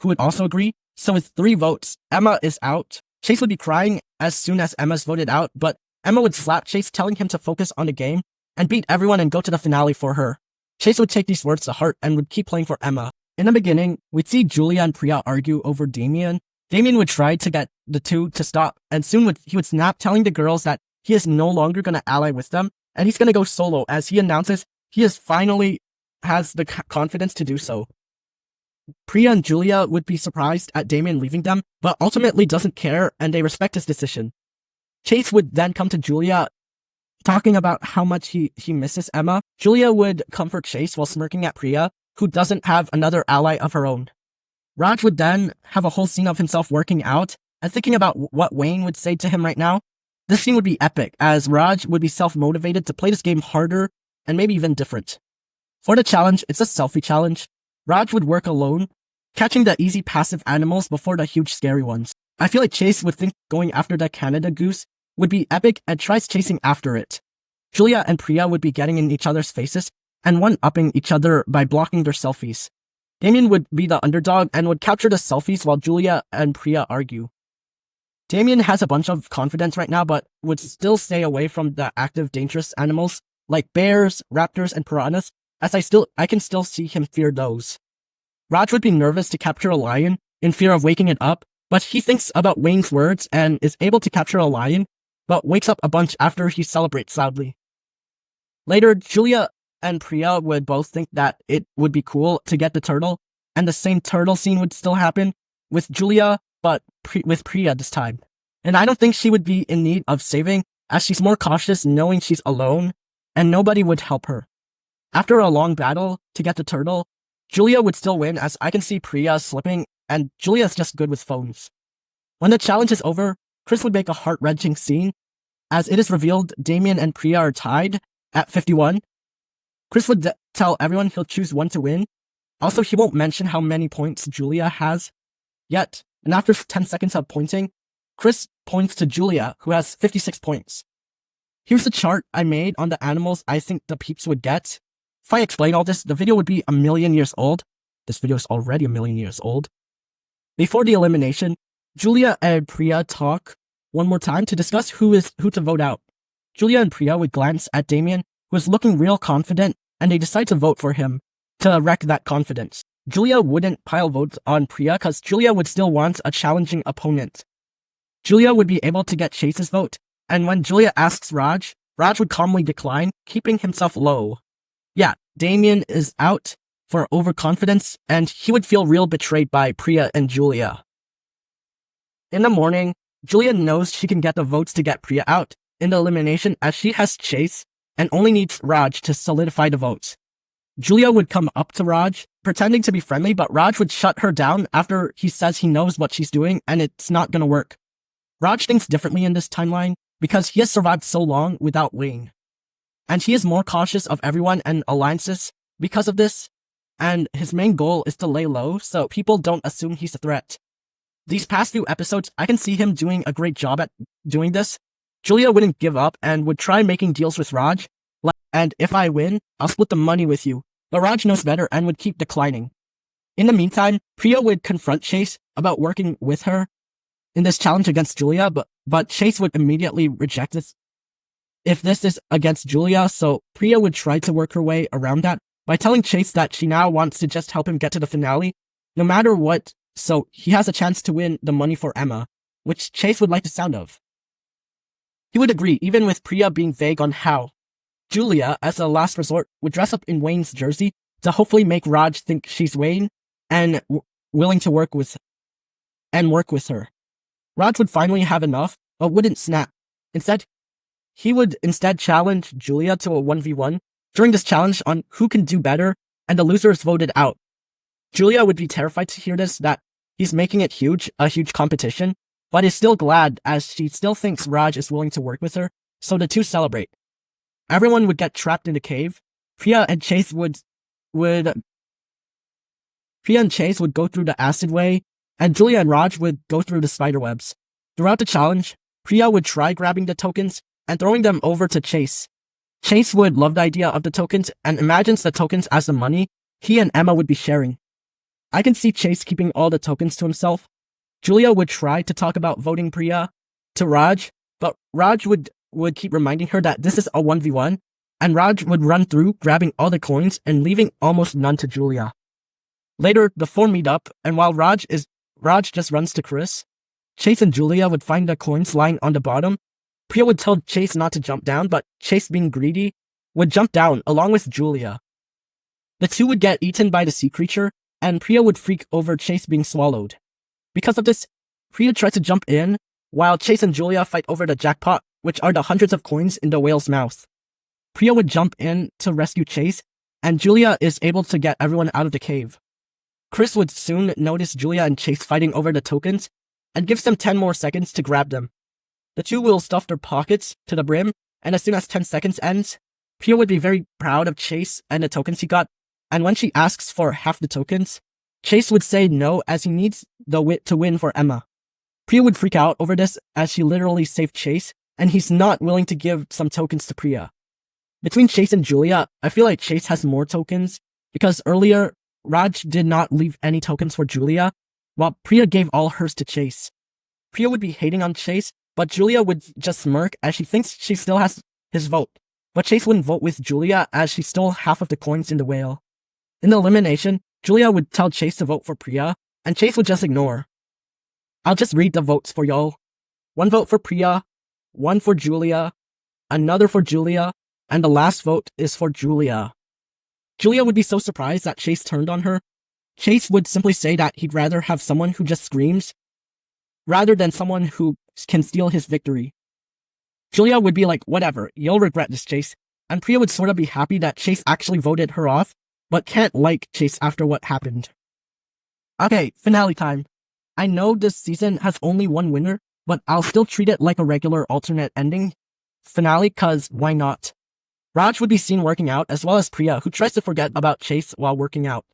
would also agree. So with 3 votes, Emma is out. Chase would be crying as soon as Emma's voted out, but Emma would slap Chase, telling him to focus on the game and beat everyone and go to the finale for her. Chase would take these words to heart and would keep playing for Emma. In the beginning, we'd see Julia and Priya argue over Damien. Damien would try to get the two to stop, and soon he would snap, telling the girls that he is no longer going to ally with them, and he's going to go solo, as he announces he is finally has the confidence to do so. Priya and Julia would be surprised at Damien leaving them, but ultimately doesn't care, and they respect his decision. Chase would then come to Julia, talking about how much he misses Emma. Julia would comfort Chase while smirking at Priya, who doesn't have another ally of her own. Raj would then have a whole scene of himself working out and thinking about what Wayne would say to him right now. This scene would be epic, as Raj would be self-motivated to play this game harder and maybe even different. For the challenge, it's a selfie challenge. Raj would work alone, catching the easy passive animals before the huge scary ones. I feel like Chase would think going after the Canada goose would be epic and tries chasing after it. Julia and Priya would be getting in each other's faces and one-upping each other by blocking their selfies. Damien would be the underdog and would capture the selfies while Julia and Priya argue. Damien has a bunch of confidence right now, but would still stay away from the active dangerous animals like bears, raptors, and piranhas, as I can still see him fear those. Raj would be nervous to capture a lion in fear of waking it up, but he thinks about Wayne's words and is able to capture a lion, but wakes up a bunch after he celebrates loudly. Later, Julia and Priya would both think that it would be cool to get the turtle, and the same turtle scene would still happen with Julia, but with Priya this time. And I don't think she would be in need of saving, as she's more cautious knowing she's alone, and nobody would help her. After a long battle to get the turtle, Julia would still win, as I can see Priya slipping, and Julia's just good with phones. When the challenge is over, Chris would make a heart-wrenching scene, as it is revealed Damien and Priya are tied at 51. Chris would tell everyone he'll choose one to win. Also, he won't mention how many points Julia has yet, and after 10 seconds of pointing, Chris points to Julia, who has 56 points. Here's the chart I made on the animals I think the peeps would get. If I explain all this, the video would be a million years old. This video is already a million years old. Before the elimination, Julia and Priya talk one more time to discuss who to vote out. Julia and Priya would glance at Damien, who is looking real confident, and they decide to vote for him to wreck that confidence. Julia wouldn't pile votes on Priya because Julia would still want a challenging opponent. Julia would be able to get Chase's vote, and when Julia asks Raj would calmly decline, keeping himself low. Yeah, Damien is out for overconfidence, and he would feel real betrayed by Priya and Julia. In the morning, Julia knows she can get the votes to get Priya out in the elimination as she has Chase and only needs Raj to solidify the votes. Julia would come up to Raj, pretending to be friendly, but Raj would shut her down after he says he knows what she's doing and it's not gonna work. Raj thinks differently in this timeline because he has survived so long without Wayne. And he is more cautious of everyone and alliances because of this, and his main goal is to lay low so people don't assume he's a threat. These past few episodes, I can see him doing a great job at doing this. Julia wouldn't give up and would try making deals with Raj, and if I win, I'll split the money with you. But Raj knows better and would keep declining. In the meantime, Priya would confront Chase about working with her in this challenge against Julia, but Chase would immediately reject this if this is against Julia, so Priya would try to work her way around that by telling Chase that she now wants to just help him get to the finale, no matter what, so he has a chance to win the money for Emma, which Chase would like the sound of. He would agree, even with Priya being vague on how. Julia, as a last resort, would dress up in Wayne's jersey to hopefully make Raj think she's Wayne and willing to work with her. Raj would finally have enough, but wouldn't snap. He would challenge Julia to a 1v1 during this challenge on who can do better, and the loser is voted out. Julia would be terrified to hear this, that he's making it a huge competition, but is still glad as she still thinks Raj is willing to work with her, so the two celebrate. Everyone would get trapped in the cave. Priya and Chase would go through the acid way, and Julia and Raj would go through the spider webs. Throughout the challenge, Priya would try grabbing the tokens and throwing them over to Chase. Chase would love the idea of the tokens and imagines the tokens as the money he and Emma would be sharing. I can see Chase keeping all the tokens to himself. Julia would try to talk about voting Priya to Raj, but Raj would keep reminding her that this is a 1v1, and Raj would run through, grabbing all the coins and leaving almost none to Julia. Later, the four meet up, and while Raj just runs to Chris, Chase and Julia would find the coins lying on the bottom. Priya would tell Chase not to jump down, but Chase, being greedy, would jump down along with Julia. The two would get eaten by the sea creature, and Priya would freak over Chase being swallowed. Because of this, Priya tries to jump in, while Chase and Julia fight over the jackpot, which are the hundreds of coins in the whale's mouth. Priya would jump in to rescue Chase, and Julia is able to get everyone out of the cave. Chris would soon notice Julia and Chase fighting over the tokens, and gives them 10 more seconds to grab them. The two will stuff their pockets to the brim, and as soon as 10 seconds ends, Priya would be very proud of Chase and the tokens he got, and when she asks for half the tokens, Chase would say no as he needs the wit to win for Emma. Priya would freak out over this as she literally saved Chase, and he's not willing to give some tokens to Priya. Between Chase and Julia, I feel like Chase has more tokens, because earlier, Raj did not leave any tokens for Julia, while Priya gave all hers to Chase. Priya would be hating on Chase, but Julia would just smirk as she thinks she still has his vote. But Chase wouldn't vote with Julia as she stole half of the coins in the whale. In the elimination, Julia would tell Chase to vote for Priya, and Chase would just ignore. I'll just read the votes for y'all. 1 vote for Priya, 1 for Julia, another for Julia, and the last vote is for Julia. Julia would be so surprised that Chase turned on her. Chase would simply say that he'd rather have someone who just screams, rather than someone who can steal his victory. Julia would be like, whatever, you'll regret this, Chase, and Priya would sort of be happy that Chase actually voted her off, but can't like Chase after what happened. Okay, finale time. I know this season has only one winner, but I'll still treat it like a regular alternate ending finale, cause why not? Raj would be seen working out, as well as Priya, who tries to forget about Chase while working out.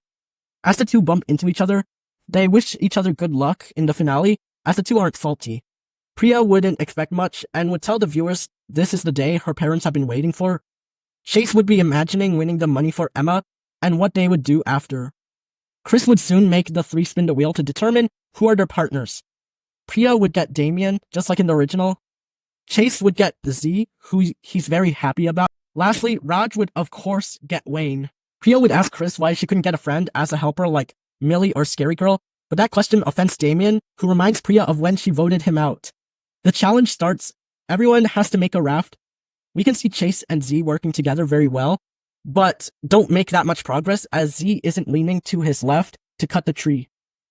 As the two bump into each other, they wish each other good luck in the finale, as the two aren't salty. Priya wouldn't expect much, and would tell the viewers this is the day her parents have been waiting for. Chase would be imagining winning the money for Emma and what they would do after. Chris would soon make the 3 spin the wheel to determine who are their partners. Priya would get Damien, just like in the original. Chase would get Z, who he's very happy about. Lastly, Raj would of course get Wayne. Priya would ask Chris why she couldn't get a friend as a helper like Millie or Scary Girl, but that question offends Damien, who reminds Priya of when she voted him out. The challenge starts. Everyone has to make a raft. We can see Chase and Z working together very well, but don't make that much progress as Z isn't leaning to his left to cut the tree.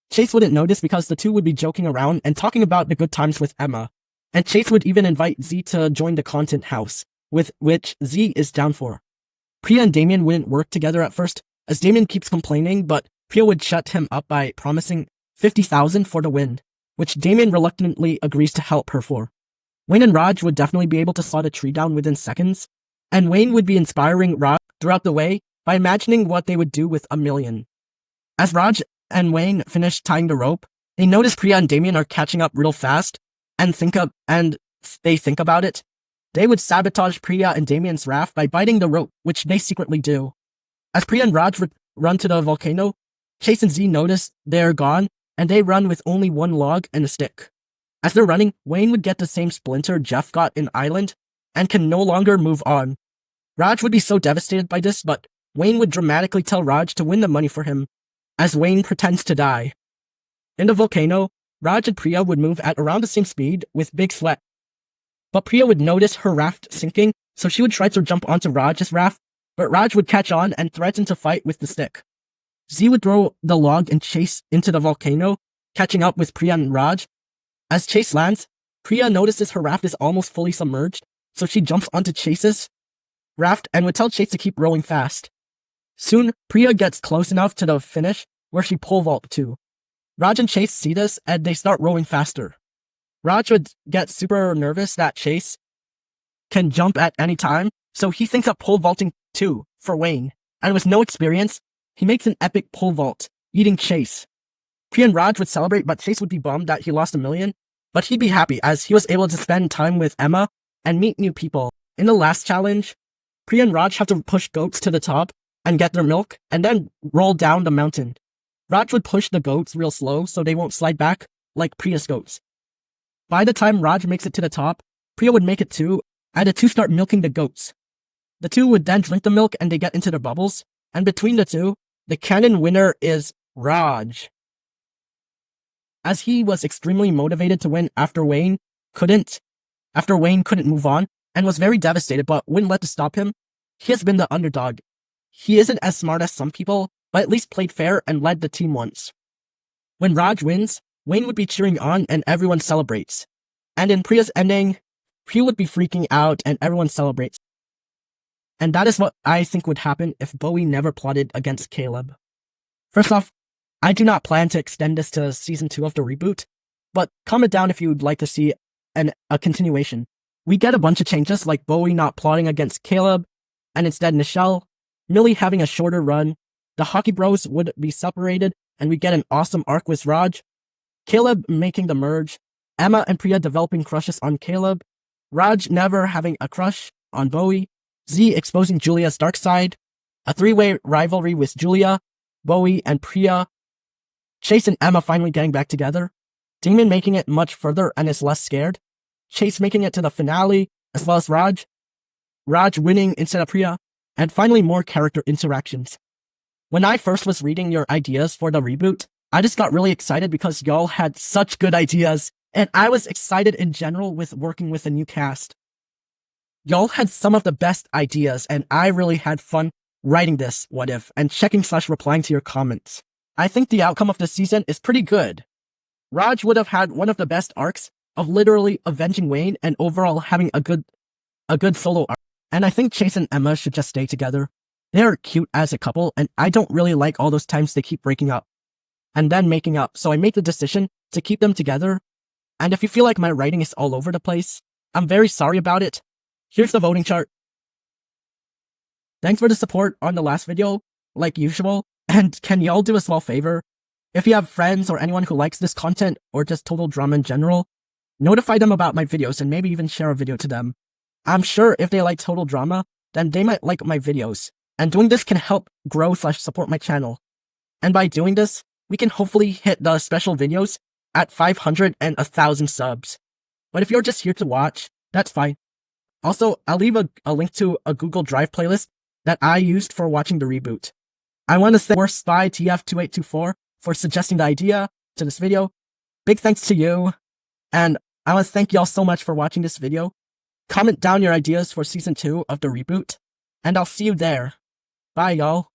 Chase wouldn't notice because the two would be joking around and talking about the good times with Emma, and Chase would even invite Z to join the content house, with which Z is down for. Priya and Damien wouldn't work together at first, as Damien keeps complaining, but Priya would shut him up by promising 50,000 for the win, which Damien reluctantly agrees to help her for. Wayne and Raj would definitely be able to saw the tree down within seconds, and Wayne would be inspiring Raj throughout the way by imagining what they would do with $1 million. As Raj and Wayne finish tying the rope, they notice Priya and Damien are catching up real fast, and they think about it. They would sabotage Priya and Damien's raft by biting the rope, which they secretly do. As Priya and Raj run to the volcano, Chase and Z notice they're gone, and they run with only one log and a stick. As they're running, Wayne would get the same splinter Jeff got in Island, and can no longer move on. Raj would be so devastated by this, but Wayne would dramatically tell Raj to win the money for him, as Wayne pretends to die. In the volcano, Raj and Priya would move at around the same speed with big sweat. But Priya would notice her raft sinking, so she would try to jump onto Raj's raft, but Raj would catch on and threaten to fight with the stick. Z would throw the log and Chase into the volcano, catching up with Priya and Raj. As Chase lands, Priya notices her raft is almost fully submerged, so she jumps onto Chase's raft and would tell Chase to keep rowing fast. Soon, Priya gets close enough to the finish where she pole vault to. Raj and Chase see this and they start rowing faster. Raj would get super nervous that Chase can jump at any time, so he thinks of pole vaulting too for Wayne, and with no experience, he makes an epic pole vault, beating Chase. Priya and Raj would celebrate, but Chase would be bummed that he lost $1 million, but he'd be happy as he was able to spend time with Emma and meet new people. In the last challenge, Priya and Raj have to push goats to the top and get their milk, and then roll down the mountain. Raj would push the goats real slow so they won't slide back like Priya's goats. By the time Raj makes it to the top, Priya would make it too, and the two start milking the goats. The two would then drink the milk and they get into their bubbles, and between the two, the canon winner is Raj. As he was extremely motivated to win after Wayne couldn't move on, and was very devastated but wouldn't let this stop him, he has been the underdog. He isn't as smart as some people, but at least played fair and led the team once. When Raj wins, Wayne would be cheering on and everyone celebrates. And in Priya's ending, Priya would be freaking out and everyone celebrates. And that is what I think would happen if Bowie never plotted against Caleb. First off, I do not plan to extend this to season 2 of the reboot, but comment down if you would like to see a continuation. We get a bunch of changes like Bowie not plotting against Caleb, and instead Nichelle, Millie having a shorter run, the Hockey Bros would be separated, and we get an awesome arc with Raj, Caleb making the merge, Emma and Priya developing crushes on Caleb, Raj never having a crush on Bowie, Z exposing Julia's dark side, a 3-way rivalry with Julia, Bowie, and Priya, Chase and Emma finally getting back together, Damien making it much further and is less scared, Chase making it to the finale, as well as Raj winning instead of Priya, and finally more character interactions. When I first was reading your ideas for the reboot, I just got really excited because y'all had such good ideas, and I was excited in general with working with a new cast. Y'all had some of the best ideas, and I really had fun writing this what if and checking/replying to your comments. I think the outcome of this season is pretty good. Raj would have had one of the best arcs of literally avenging Wayne and overall having a good solo arc. And I think Chase and Emma should just stay together. They are cute as a couple, and I don't really like all those times they keep breaking up and then making up, so I made the decision to keep them together. And if you feel like my writing is all over the place, I'm very sorry about it. Here's the voting chart. Thanks for the support on the last video, like usual, and can y'all do a small favor? If you have friends or anyone who likes this content or just total drama in general, notify them about my videos and maybe even share a video to them. I'm sure if they like total drama, then they might like my videos. And doing this can help grow/support my channel. And by doing this, we can hopefully hit the special videos at 500 and 1,000 subs. But if you're just here to watch, that's fine. Also, I'll leave a link to a Google Drive playlist that I used for watching the reboot. I want to thank WorstSpy_TF2824 for suggesting the idea to this video. Big thanks to you. And I want to thank y'all so much for watching this video. Comment down your ideas for season 2 of the reboot. And I'll see you there. Bye, y'all.